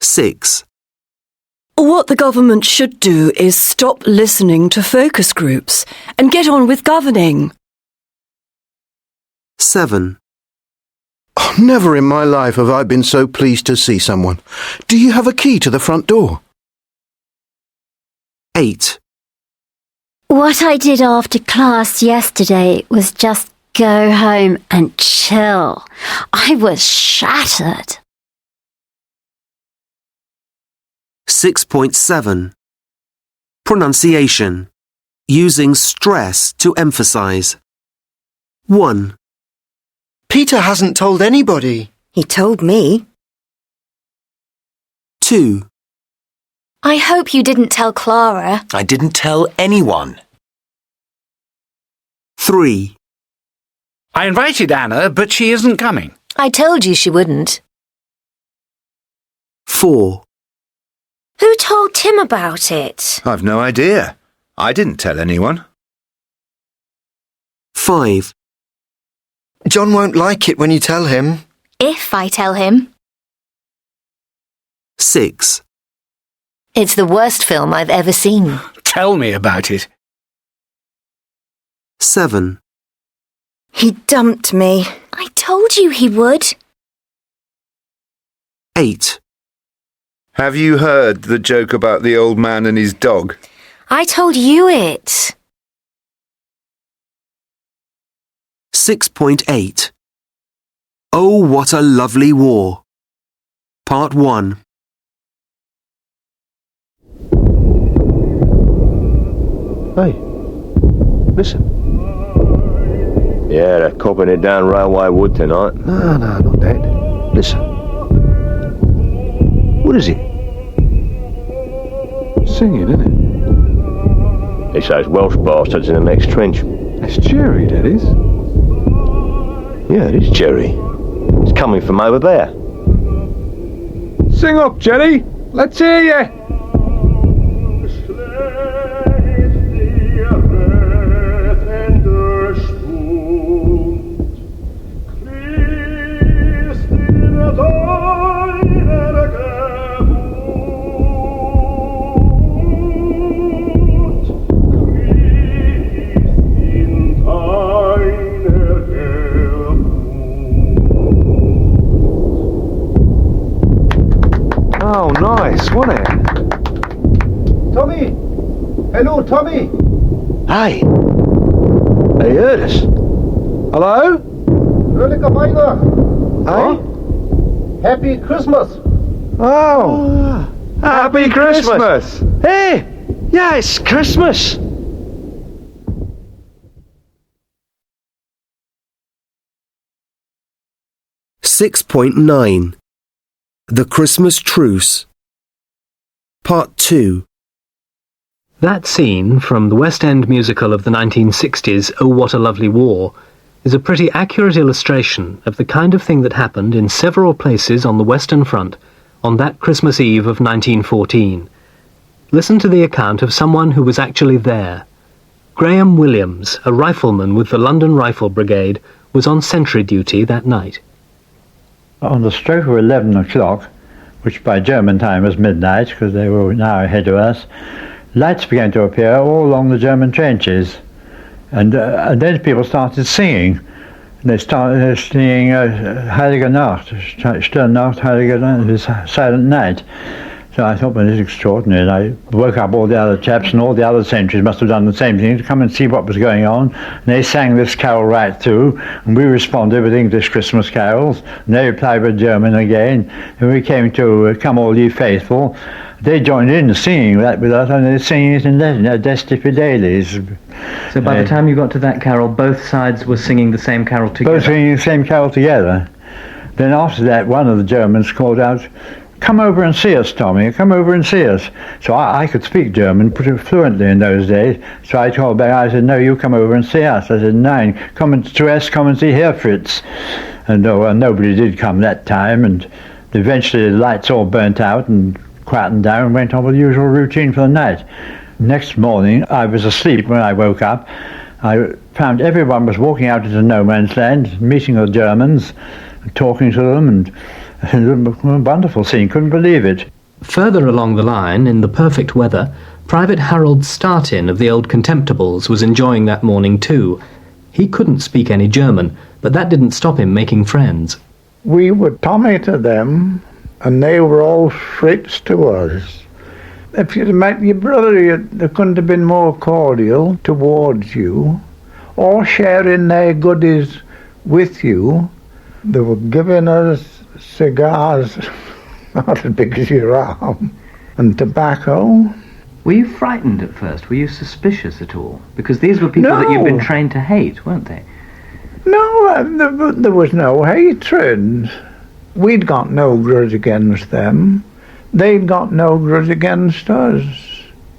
6. What the government should do is stop listening to focus groups and get on with governing. 7. Oh, never in my life have I been so pleased to see someone. Do you have a key to the front door? 8. What I did after class yesterday was just go home and chill. I was shattered. 6.7 Pronunciation. Using stress to emphasize. 1, Peter hasn't told anybody. He told me. 2, I hope you didn't tell Clara. I didn't tell anyone. 3, I invited Anna, but she isn't coming. I told you she wouldn't. 4, Who told Tim about it? I've no idea. I didn't tell anyone. 5, John won't like it when you tell him. If I tell him. 6, It's the worst film I've ever seen. Tell me about it. 7, He dumped me. I told you he would. 8, Have you heard the joke about the old man and his dog? I told you it. 6.8 Oh, what a lovely war. Part 1. Hey, listen. Yeah, they're copping it down Railway Wood tonight. No, not that. Listen. What is it? Singing, isn't it? It's those Welsh bastards in the next trench. That's Jerry, that is. Yeah, it is Jerry. It's coming from over there. Sing up, Jerry. Let's hear you. Oh, nice, wasn't it? Tommy! Hello, Tommy! Hey! They heard us. Hello? Fröhliche Weihnachten! Hey? Happy Christmas! Oh! Happy Christmas! Hey! Yeah, it's Christmas! .9 The Christmas Truce. Part 2. That scene from the West End musical of the 1960s, Oh What a Lovely War, is a pretty accurate illustration of the kind of thing that happened in several places on the Western Front on that Christmas Eve of 1914. Listen to the account of someone who was actually there. Graham Williams, a rifleman with the London Rifle Brigade, was on sentry duty that night. On the stroke of 11 o'clock, which by German time was midnight, because they were an hour ahead of us, lights began to appear all along the German trenches. And then people started singing. They started singing Heilige Nacht, Stille Nacht, Heilige Nacht, Silent Night. So I thought, well, this is extraordinary. And I woke up all the other chaps, and all the other sentries must have done the same thing to come and see what was going on. And they sang this carol right through, and we responded with English Christmas carols, and they replied with German again. And we came to Come All Ye Faithful. They joined in singing that with us, and they're singing it in Latin, Desti Fidelis. So by the time you got to that carol, both sides were singing the same carol together? Both singing the same carol together. Then after that, one of the Germans called out, "Come over and see us, Tommy, come over and see us." So I could speak German pretty fluently in those days, so I told back, I said, "No, you come over and see us." I said, "Nein, come and see Herr Fritz." And nobody did come that time, and eventually the lights all burnt out and quietened down and went on with the usual routine for the night. Next morning, I was asleep when I woke up. I found everyone was walking out into no man's land, meeting the Germans, talking to them, and a wonderful scene, couldn't believe it. Further along the line, in the perfect weather, Private Harold Startin of the Old Contemptibles was enjoying that morning too. He couldn't speak any German, but that didn't stop him making friends. We were Tommy to them, and they were all Fritz to us. If you'd met your brother, they couldn't have been more cordial towards you, or sharing their goodies with you. They were giving us cigars, not as big as your arm, and tobacco. Were you frightened at first? Were you suspicious at all? Because these were people that you've been trained to hate, weren't they? No, there was no hatred. We'd got no grudge against them. They'd got no grudge against us.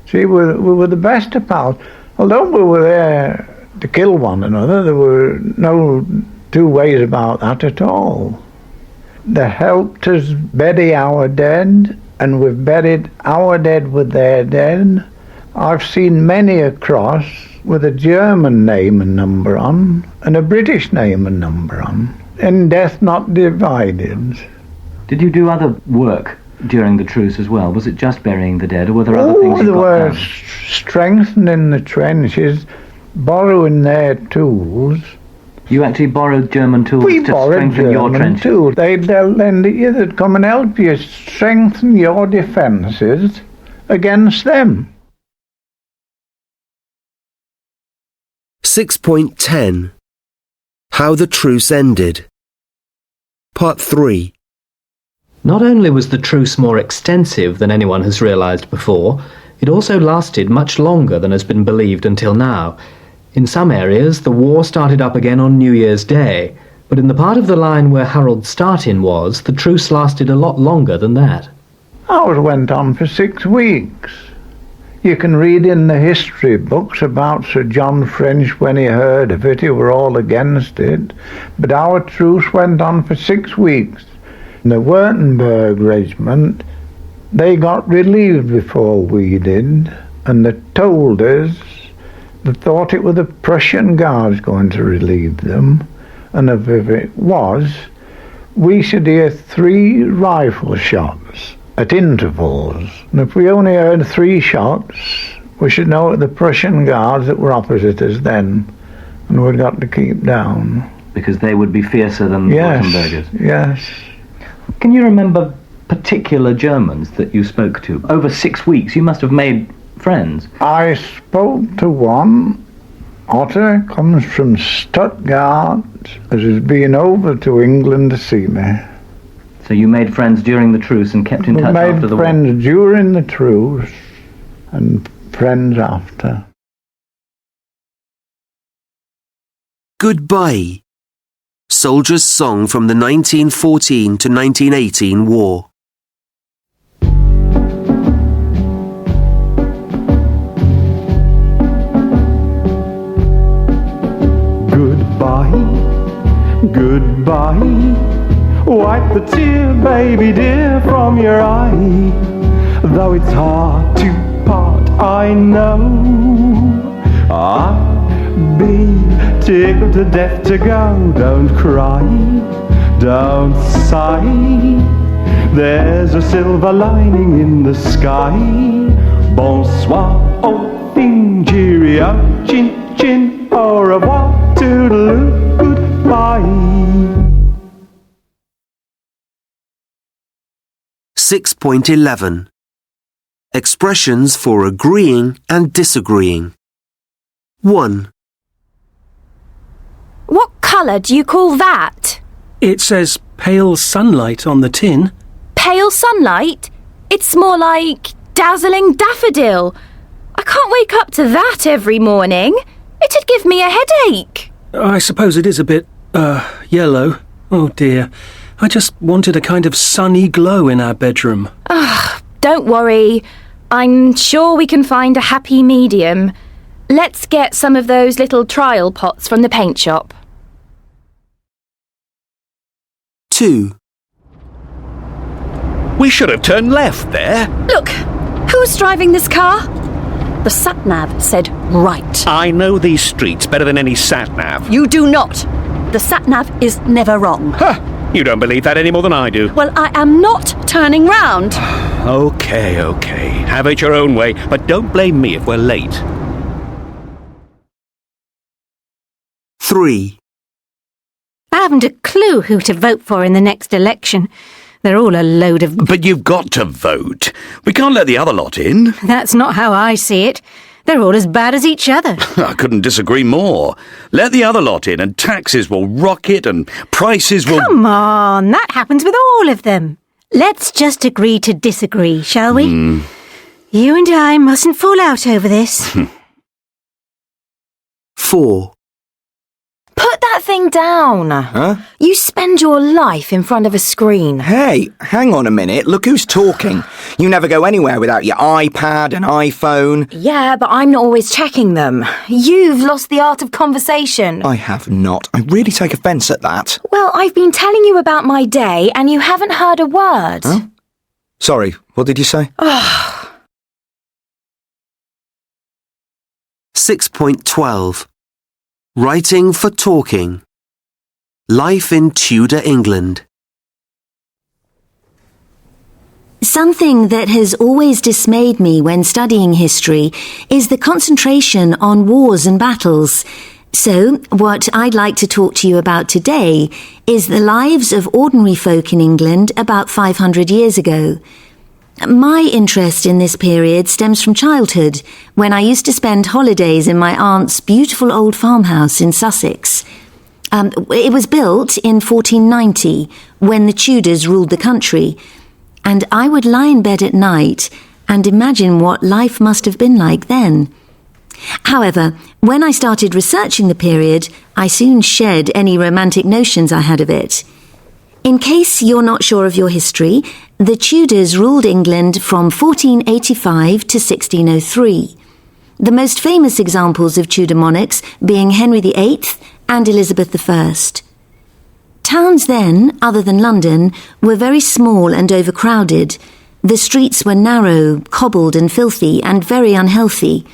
See, we were the best of pals. Although we were there to kill one another, there were no two ways about that at all. They helped us bury our dead, and we've buried our dead with their dead. I've seen many a cross with a German name and number on, and a British name and number on. In death not divided. Did you do other work during the truce as well? Was it just burying the dead, or were there other things you there got were done? strengthening the trenches, borrowing their tools. You actually borrowed German tools We to borrowed strengthen your German trenches? tools. They'd lend it you, they'd come and help you strengthen your defences against them. 6.10 How the Truce Ended. Part 3. Not only was the truce more extensive than anyone has realised before, it also lasted much longer than has been believed until now. In some areas, the war started up again on New Year's Day, but in the part of the line where Harold Startin was, the truce lasted a lot longer than that. Ours went on for 6 weeks. You can read in the history books about Sir John French when he heard of it, he were all against it, but our truce went on for 6 weeks. The Württemberg regiment, they got relieved before we did, and they told us they thought it were the Prussian Guards going to relieve them, and if it was, we should hear 3 rifle shots at intervals, and if we only heard 3 shots, we should know it were the Prussian Guards that were opposite us then, and we'd got to keep down. Because they would be fiercer than the Württembergers? Yes. Can you remember particular Germans that you spoke to? Over 6 weeks, you must have made friends. I spoke to one. Otto comes from Stuttgart, as has been over to England to see me. So you made friends during the truce and kept in touch after the war? We made friends during the truce and friends after. Goodbye. Soldier's Song from the 1914 to 1918 War. Goodbye, goodbye. Wipe the tear, baby dear, from your eye. Though it's hard to part, I know I'd be tickled to death to go. Don't cry, don't sigh. There's a silver lining in the sky. Bonsoir, au fin, cheerio, chin chin, au revoir, toodaloo, goodbye. 6.11 Expressions for agreeing and disagreeing. 1. What colour do you call that? It says pale sunlight on the tin. Pale sunlight? It's more like dazzling daffodil. I can't wake up to that every morning. It'd give me a headache. I suppose it is a bit, yellow. Oh dear. I just wanted a kind of sunny glow in our bedroom. Don't worry. I'm sure we can find a happy medium. Let's get some of those little trial pots from the paint shop. 2. We should have turned left there. Look, who's driving this car? The sat-nav said right. I know these streets better than any sat-nav. You do not. The sat-nav is never wrong. Huh! You don't believe that any more than I do. Well, I am not turning round. Okay. Have it your own way, but don't blame me if we're late. 3. I haven't a clue who to vote for in the next election. They're all a load of... But you've got to vote. We can't let the other lot in. That's not how I see it. They're all as bad as each other. I couldn't disagree more. Let the other lot in and taxes will rocket and prices will... Come on, that happens with all of them. Let's just agree to disagree, shall we? You and I mustn't fall out over this. 4. Put that thing down. Huh? You spend your life in front of a screen. Hey, hang on a minute. Look who's talking. You never go anywhere without your iPad and iPhone. Yeah, but I'm not always checking them. You've lost the art of conversation. I have not. I really take offence at that. Well, I've been telling you about my day and you haven't heard a word. Huh? Sorry, what did you say? 6.12. Writing for talking. Life in Tudor England. Something that has always dismayed me when studying history is the concentration on wars and battles. So, what I'd like to talk to you about today is the lives of ordinary folk in England about 500 years ago. My interest in this period stems from childhood, when I used to spend holidays in my aunt's beautiful old farmhouse in Sussex. It was built in 1490, when the Tudors ruled the country, and I would lie in bed at night and imagine what life must have been like then. However, when I started researching the period, I soon shed any romantic notions I had of it. In case you're not sure of your history, the Tudors ruled England from 1485 to 1603. The most famous examples of Tudor monarchs being Henry VIII and Elizabeth I. Towns then, other than London, were very small and overcrowded. The streets were narrow, cobbled and filthy, and very unhealthy.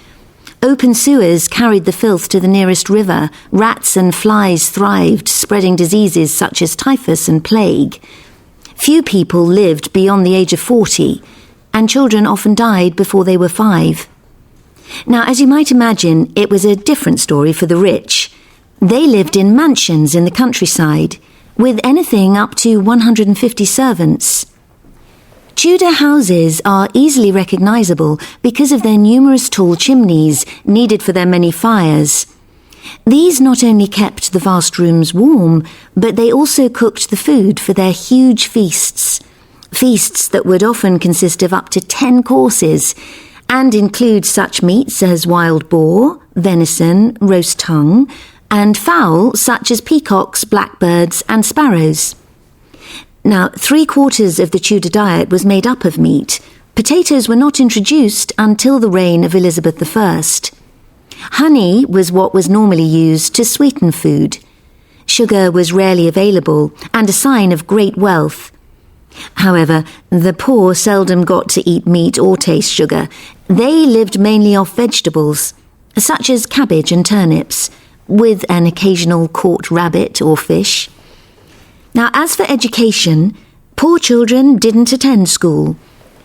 Open sewers carried the filth to the nearest river. Rats and flies thrived, spreading diseases such as typhus and plague. Few people lived beyond the age of 40, and children often died before they were 5. Now, as you might imagine, it was a different story for the rich. They lived in mansions in the countryside, with anything up to 150 servants. Tudor houses are easily recognisable because of their numerous tall chimneys needed for their many fires. These not only kept the vast rooms warm, but they also cooked the food for their huge feasts. Feasts that would often consist of up to 10 courses, and include such meats as wild boar, venison, roast tongue, and fowl such as peacocks, blackbirds, and sparrows. Now, 3/4 of the Tudor diet was made up of meat. Potatoes were not introduced until the reign of Elizabeth I. Honey was what was normally used to sweeten food. Sugar was rarely available and a sign of great wealth. However, the poor seldom got to eat meat or taste sugar. They lived mainly off vegetables, such as cabbage and turnips, with an occasional caught rabbit or fish. Now, as for education, poor children didn't attend school,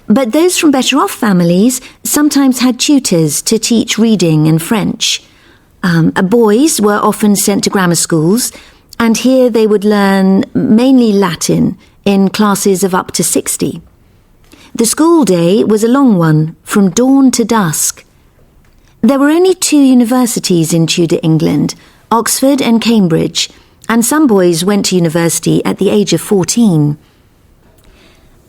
but those from better-off families sometimes had tutors to teach reading and French. Boys were often sent to grammar schools, and here they would learn mainly Latin in classes of up to 60. The school day was a long one, from dawn to dusk. There were only 2 universities in Tudor England, Oxford and Cambridge, and some boys went to university at the age of 14.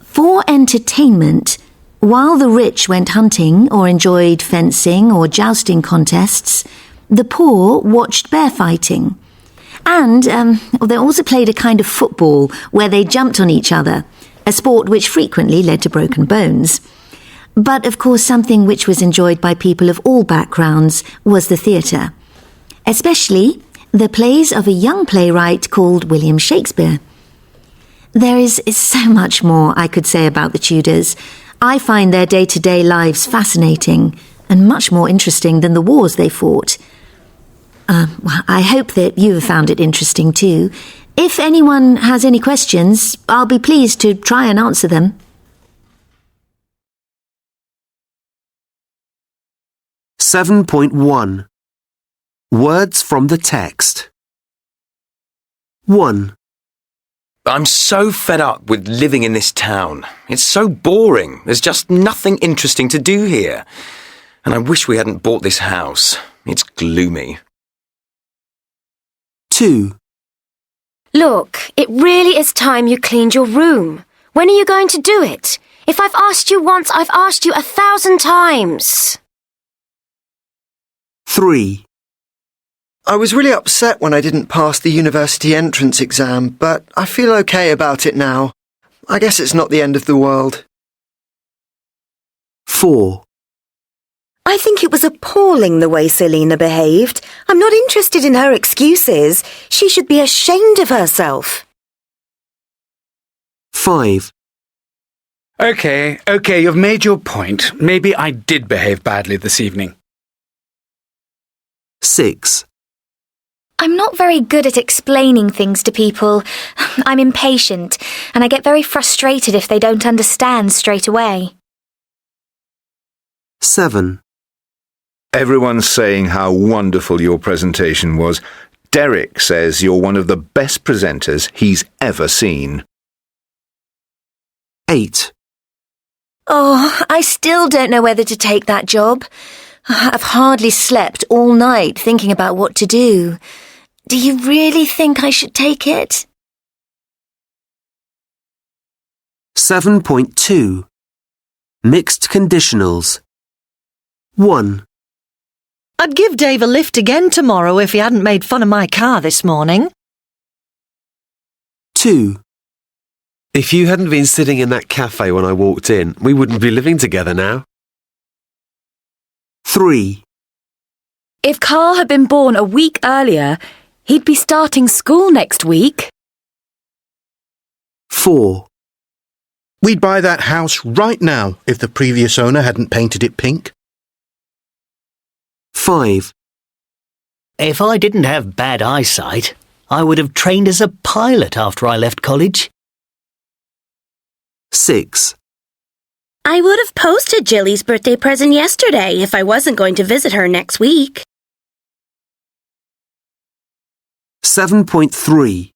For entertainment, while the rich went hunting or enjoyed fencing or jousting contests, the poor watched bear fighting. And they also played a kind of football where they jumped on each other, a sport which frequently led to broken bones. But of course, something which was enjoyed by people of all backgrounds was the theatre, especially the plays of a young playwright called William Shakespeare. There is so much more I could say about the Tudors. I find their day-to-day lives fascinating and much more interesting than the wars they fought. Well, I hope that you have found it interesting too. If anyone has any questions, I'll be pleased to try and answer them. (7.1) Words from the text. 1. I'm so fed up with living in this town. It's so boring. There's just nothing interesting to do here. And I wish we hadn't bought this house. It's gloomy. 2. Look, it really is time you cleaned your room. When are you going to do it? If I've asked you once, I've asked you 1,000 times. 3. I was really upset when I didn't pass the university entrance exam, but I feel okay about it now. I guess it's not the end of the world. 4. I think it was appalling the way Selina behaved. I'm not interested in her excuses. She should be ashamed of herself. 5. OK, you've made your point. Maybe I did behave badly this evening. 6. I'm not very good at explaining things to people. I'm impatient, and I get very frustrated if they don't understand straight away. 7. Everyone's saying how wonderful your presentation was. Derek says you're one of the best presenters he's ever seen. 8. Oh, I still don't know whether to take that job. I've hardly slept all night thinking about what to do. Do you really think I should take it? 7.2. Mixed conditionals. 1. I'd give Dave a lift again tomorrow if he hadn't made fun of my car this morning. 2. If you hadn't been sitting in that cafe when I walked in, we wouldn't be living together now. 3. If Carl had been born a week earlier, he'd be starting school next week. 4. We'd buy that house right now if the previous owner hadn't painted it pink. 5. If I didn't have bad eyesight, I would have trained as a pilot after I left college. 6. I would have posted Jilly's birthday present yesterday if I wasn't going to visit her next week. 7.3.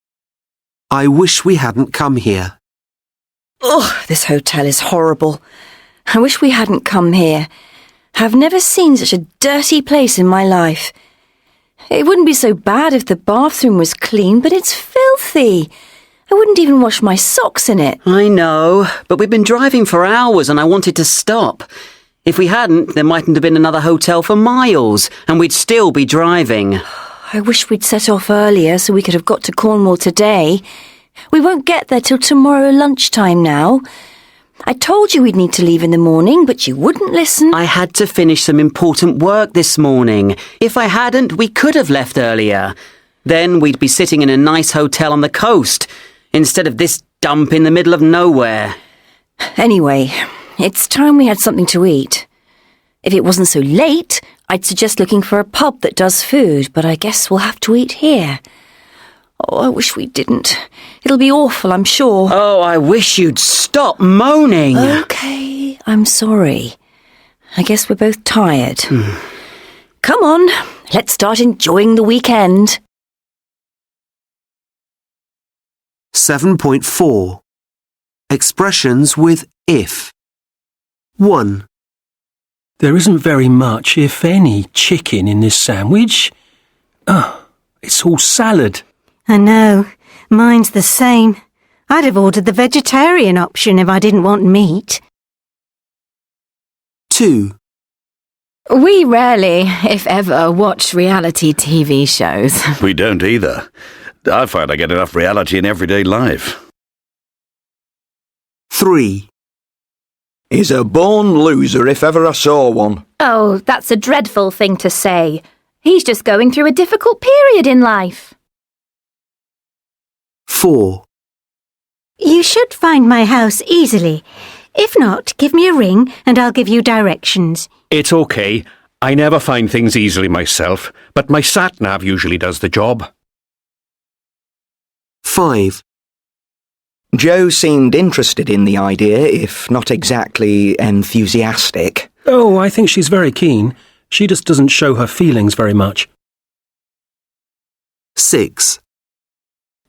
I wish we hadn't come here. Oh, this hotel is horrible. I wish we hadn't come here. I've never seen such a dirty place in my life. It wouldn't be so bad if the bathroom was clean, but it's filthy. I wouldn't even wash my socks in it. I know, but we've been driving for hours and I wanted to stop. If we hadn't, there mightn't have been another hotel for miles, and we'd still be driving. I wish we'd set off earlier so we could have got to Cornwall today. We won't get there till tomorrow lunchtime now. I told you we'd need to leave in the morning, but you wouldn't listen. I had to finish some important work this morning. If I hadn't, we could have left earlier. Then we'd be sitting in a nice hotel on the coast, instead of this dump in the middle of nowhere. Anyway, it's time we had something to eat. If it wasn't so late, I'd suggest looking for a pub that does food, but I guess we'll have to eat here. Oh, I wish we didn't. It'll be awful, I'm sure. Oh, I wish you'd stop moaning. OK, I'm sorry. I guess we're both tired. Come on, let's start enjoying the weekend. 7.4. Expressions with if. 1. There isn't very much, if any, chicken in this sandwich. It's all salad. I know. Mine's the same. I'd have ordered the vegetarian option if I didn't want meat. 2. We rarely, if ever, watch reality TV shows. We don't either. I find I get enough reality in everyday life. 3. He's a born loser if ever I saw one. Oh, that's a dreadful thing to say. He's just going through a difficult period in life. 4. You should find my house easily. If not, give me a ring and I'll give you directions. It's okay. I never find things easily myself, but my sat-nav usually does the job. 5. Joe seemed interested in the idea, if not exactly enthusiastic. Oh, I think she's very keen. She just doesn't show her feelings very much. 6.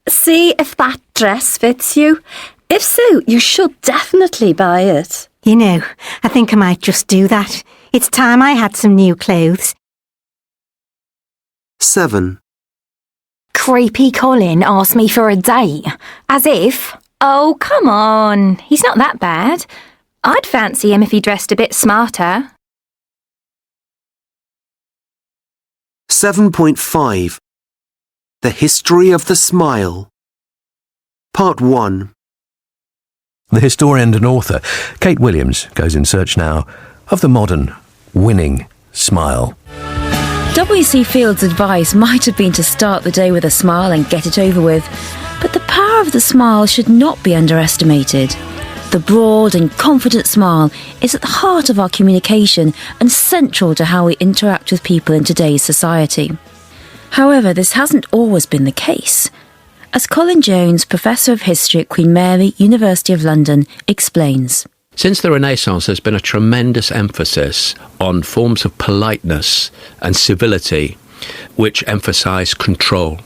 See if that dress fits you. If so, you should definitely buy it. You know, I think I might just do that. It's time I had some new clothes. 7. Creepy Colin asked me for a date, as if Oh, come on. He's not that bad. I'd fancy him if he dressed a bit smarter. 7.5. The History of the Smile. Part 1. The historian and author, Kate Williams, goes in search now of the modern, winning smile. W.C. Field's advice might have been to start the day with a smile and get it over with, but the power of the smile should not be underestimated. The broad and confident smile is at the heart of our communication and central to how we interact with people in today's society. However, this hasn't always been the case. As Colin Jones, Professor of History at Queen Mary, University of London, explains. Since the Renaissance, there's been a tremendous emphasis on forms of politeness and civility, which emphasise control.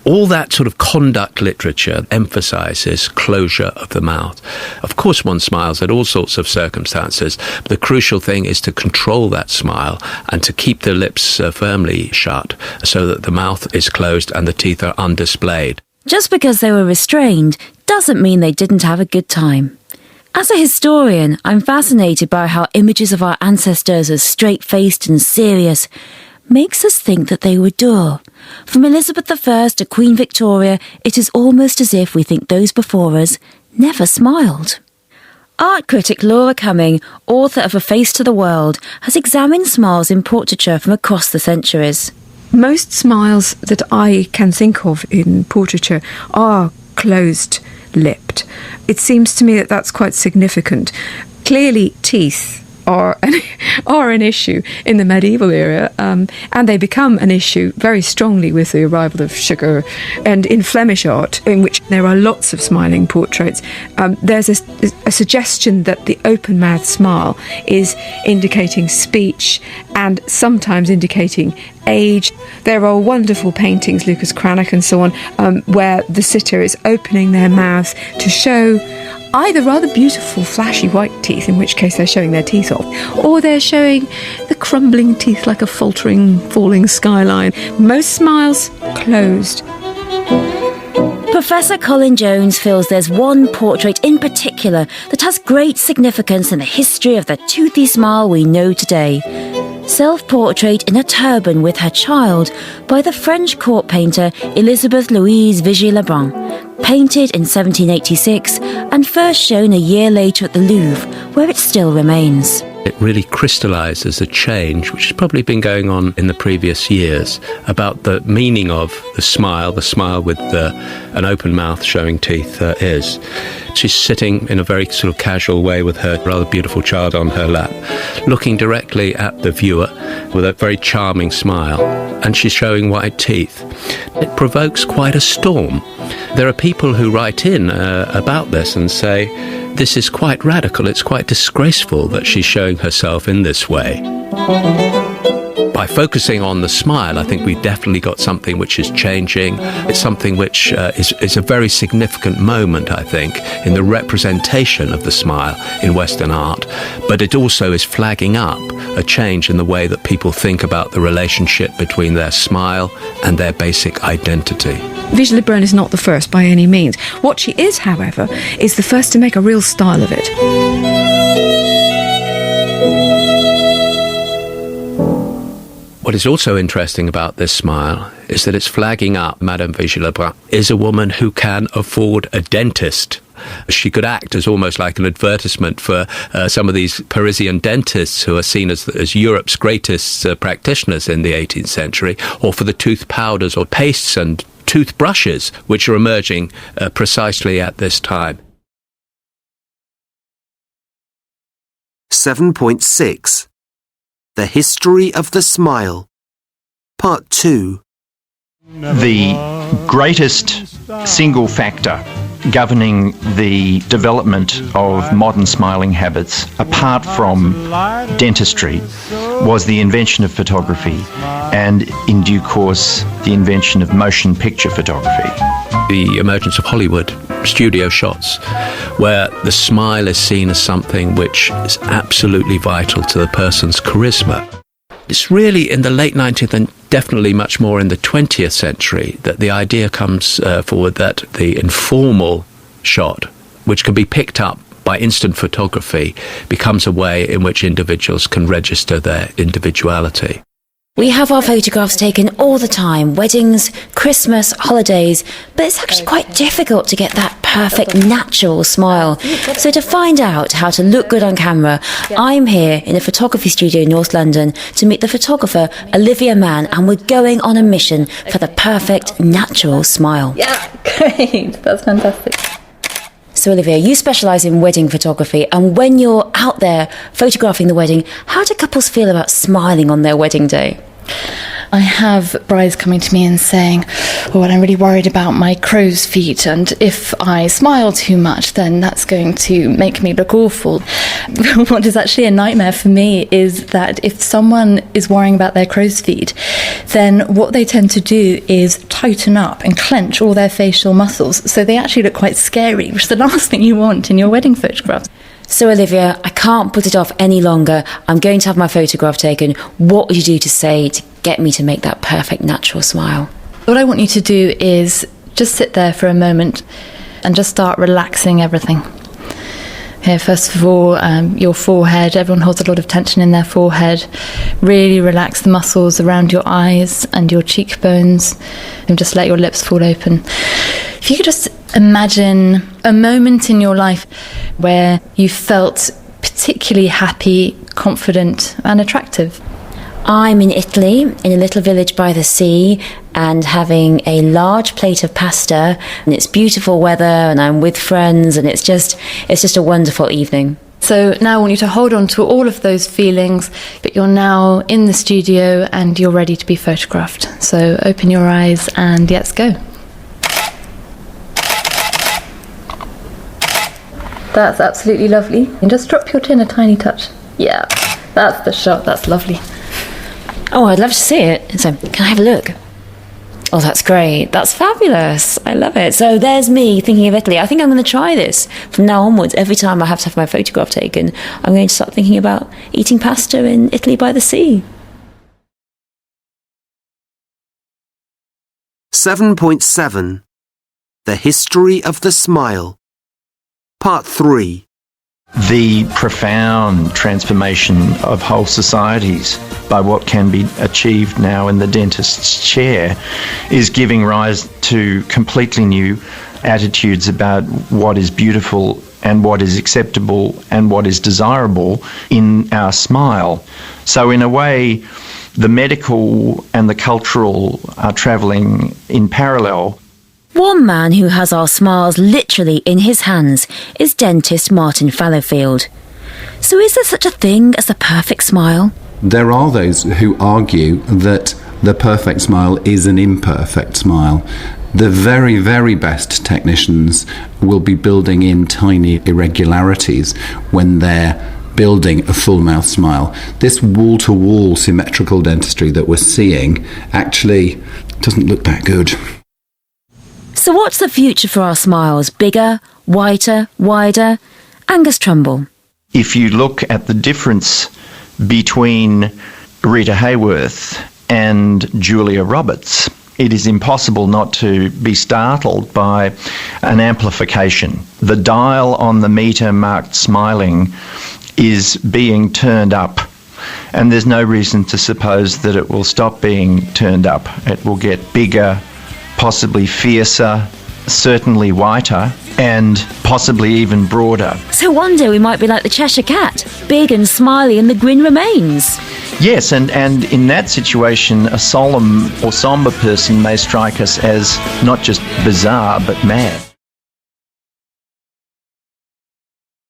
All that sort of conduct literature emphasises closure of the mouth. Of course, one smiles at all sorts of circumstances, but the crucial thing is to control that smile and to keep the lips firmly shut so that the mouth is closed and the teeth are undisplayed. Just because they were restrained doesn't mean they didn't have a good time. As a historian, I'm fascinated by how images of our ancestors as straight-faced and serious makes us think that they were dour. From Elizabeth I to Queen Victoria, it is almost as if we think those before us never smiled. Art critic Laura Cumming, author of A Face to the World, has examined smiles in portraiture from across the centuries. Most smiles that I can think of in portraiture are closed-lipped. It seems to me that that's quite significant. Clearly, teeth are an issue in the medieval era, and they become an issue very strongly with the arrival of sugar. And in Flemish art, in which there are lots of smiling portraits, there's a suggestion that the open-mouthed smile is indicating speech and sometimes indicating age. There are wonderful paintings, Lucas Cranach and so on, where the sitter is opening their mouth to show either rather beautiful flashy white teeth, in which case they're showing their teeth off, or they're showing the crumbling teeth like a faltering, falling skyline. Most smiles closed. Professor Colin Jones feels there's one portrait in particular that has great significance in the history of the toothy smile we know today. Self-portrait in a turban with her child by the French court painter Elizabeth Louise Vigée-Lebrun, painted in 1786 and first shown a year later at the Louvre, where it still remains. It really crystallises a change which has probably been going on in the previous years about the meaning of the smile with an open mouth showing teeth is. She's sitting in a very sort of casual way with her rather beautiful child on her lap, looking directly at the viewer with a very charming smile, and she's showing white teeth. It provokes quite a storm. There are people who write in about this and say, this is quite radical, it's quite disgraceful that she's showing herself in this way. By focusing on the smile, I think we've definitely got something which is changing. It's something which is a very significant moment, I think, in the representation of the smile in Western art. But it also is flagging up a change in the way that people think about the relationship between their smile and their basic identity. Vigée-Lebrun is not the first by any means. What she is, however, is the first to make a real style of it. What is also interesting about this smile is that it's flagging up Madame Vigée-Lebrun is a woman who can afford a dentist. She could act as almost like an advertisement for some of these Parisian dentists who are seen as Europe's greatest practitioners in the 18th century, or for the tooth powders or pastes and toothbrushes which are emerging precisely at this time. 7.6. The History of the Smile. Part 2. The greatest single factor governing the development of modern smiling habits, apart from dentistry, was the invention of photography and, in due course, the invention of motion picture photography. The emergence of Hollywood studio shots, where the smile is seen as something which is absolutely vital to the person's charisma. It's really in the late 19th and definitely much more in the 20th century that the idea comes forward that the informal shot, which can be picked up by instant photography, becomes a way in which individuals can register their individuality. We have our photographs taken all the time, weddings, Christmas, holidays, but it's actually quite difficult to get that perfect natural smile. So to find out how to look good on camera, I'm here in a photography studio in North London to meet the photographer Olivia Mann, and we're going on a mission for the perfect natural smile. Yeah, great. That's fantastic. So Olivia, you specialise in wedding photography, and when you're out there photographing the wedding, how do couples feel about smiling on their wedding day? I have brides coming to me and saying, oh, well, I'm really worried about my crow's feet, and if I smile too much, then that's going to make me look awful. What is actually a nightmare for me is that if someone is worrying about their crow's feet, then what they tend to do is tighten up and clench all their facial muscles, so they actually look quite scary, which is the last thing you want in your wedding photographs. So Olivia, I can't put it off any longer. I'm going to have my photograph taken. What would you do to say to get me to make that perfect natural smile? What I want you to do is just sit there for a moment and just start relaxing everything. Okay, first of all, your forehead. Everyone holds a lot of tension in their forehead. Really relax the muscles around your eyes and your cheekbones, and just let your lips fall open. If you could just imagine a moment in your life where you felt particularly happy, confident and attractive. I'm in Italy, in a little village by the sea, and having a large plate of pasta, and it's beautiful weather, and I'm with friends, and it's just a wonderful evening. So now I want you to hold on to all of those feelings, but you're now in the studio and you're ready to be photographed. So open your eyes and let's go. That's absolutely lovely. And just drop your chin a tiny touch. Yeah, that's the shot. That's lovely. Oh, I'd love to see it. So, can I have a look? Oh, that's great. That's fabulous. I love it. So there's me thinking of Italy. I think I'm going to try this from now onwards. Every time I have to have my photograph taken, I'm going to start thinking about eating pasta in Italy by the sea. 7.7 The History of the Smile. Part 3. The profound transformation of whole societies by what can be achieved now in the dentist's chair is giving rise to completely new attitudes about what is beautiful and what is acceptable and what is desirable in our smile. So in a way, the medical and the cultural are travelling in parallel. One man who has our smiles literally in his hands is dentist Martin Fallowfield. So is there such a thing as the perfect smile? There are those who argue that the perfect smile is an imperfect smile. The very, very best technicians will be building in tiny irregularities when they're building a full mouth smile. This wall-to-wall symmetrical dentistry that we're seeing actually doesn't look that good. So what's the future for our smiles? Bigger, whiter, wider? Angus Trumbull. If you look at the difference between Rita Hayworth and Julia Roberts, it is impossible not to be startled by an amplification. The dial on the meter marked smiling is being turned up, and there's no reason to suppose that it will stop being turned up. It will get bigger, possibly fiercer, certainly whiter, and possibly even broader. So one day we might be like the Cheshire Cat, big and smiley and the grin remains. Yes, and in that situation, a solemn or sombre person may strike us as not just bizarre, but mad.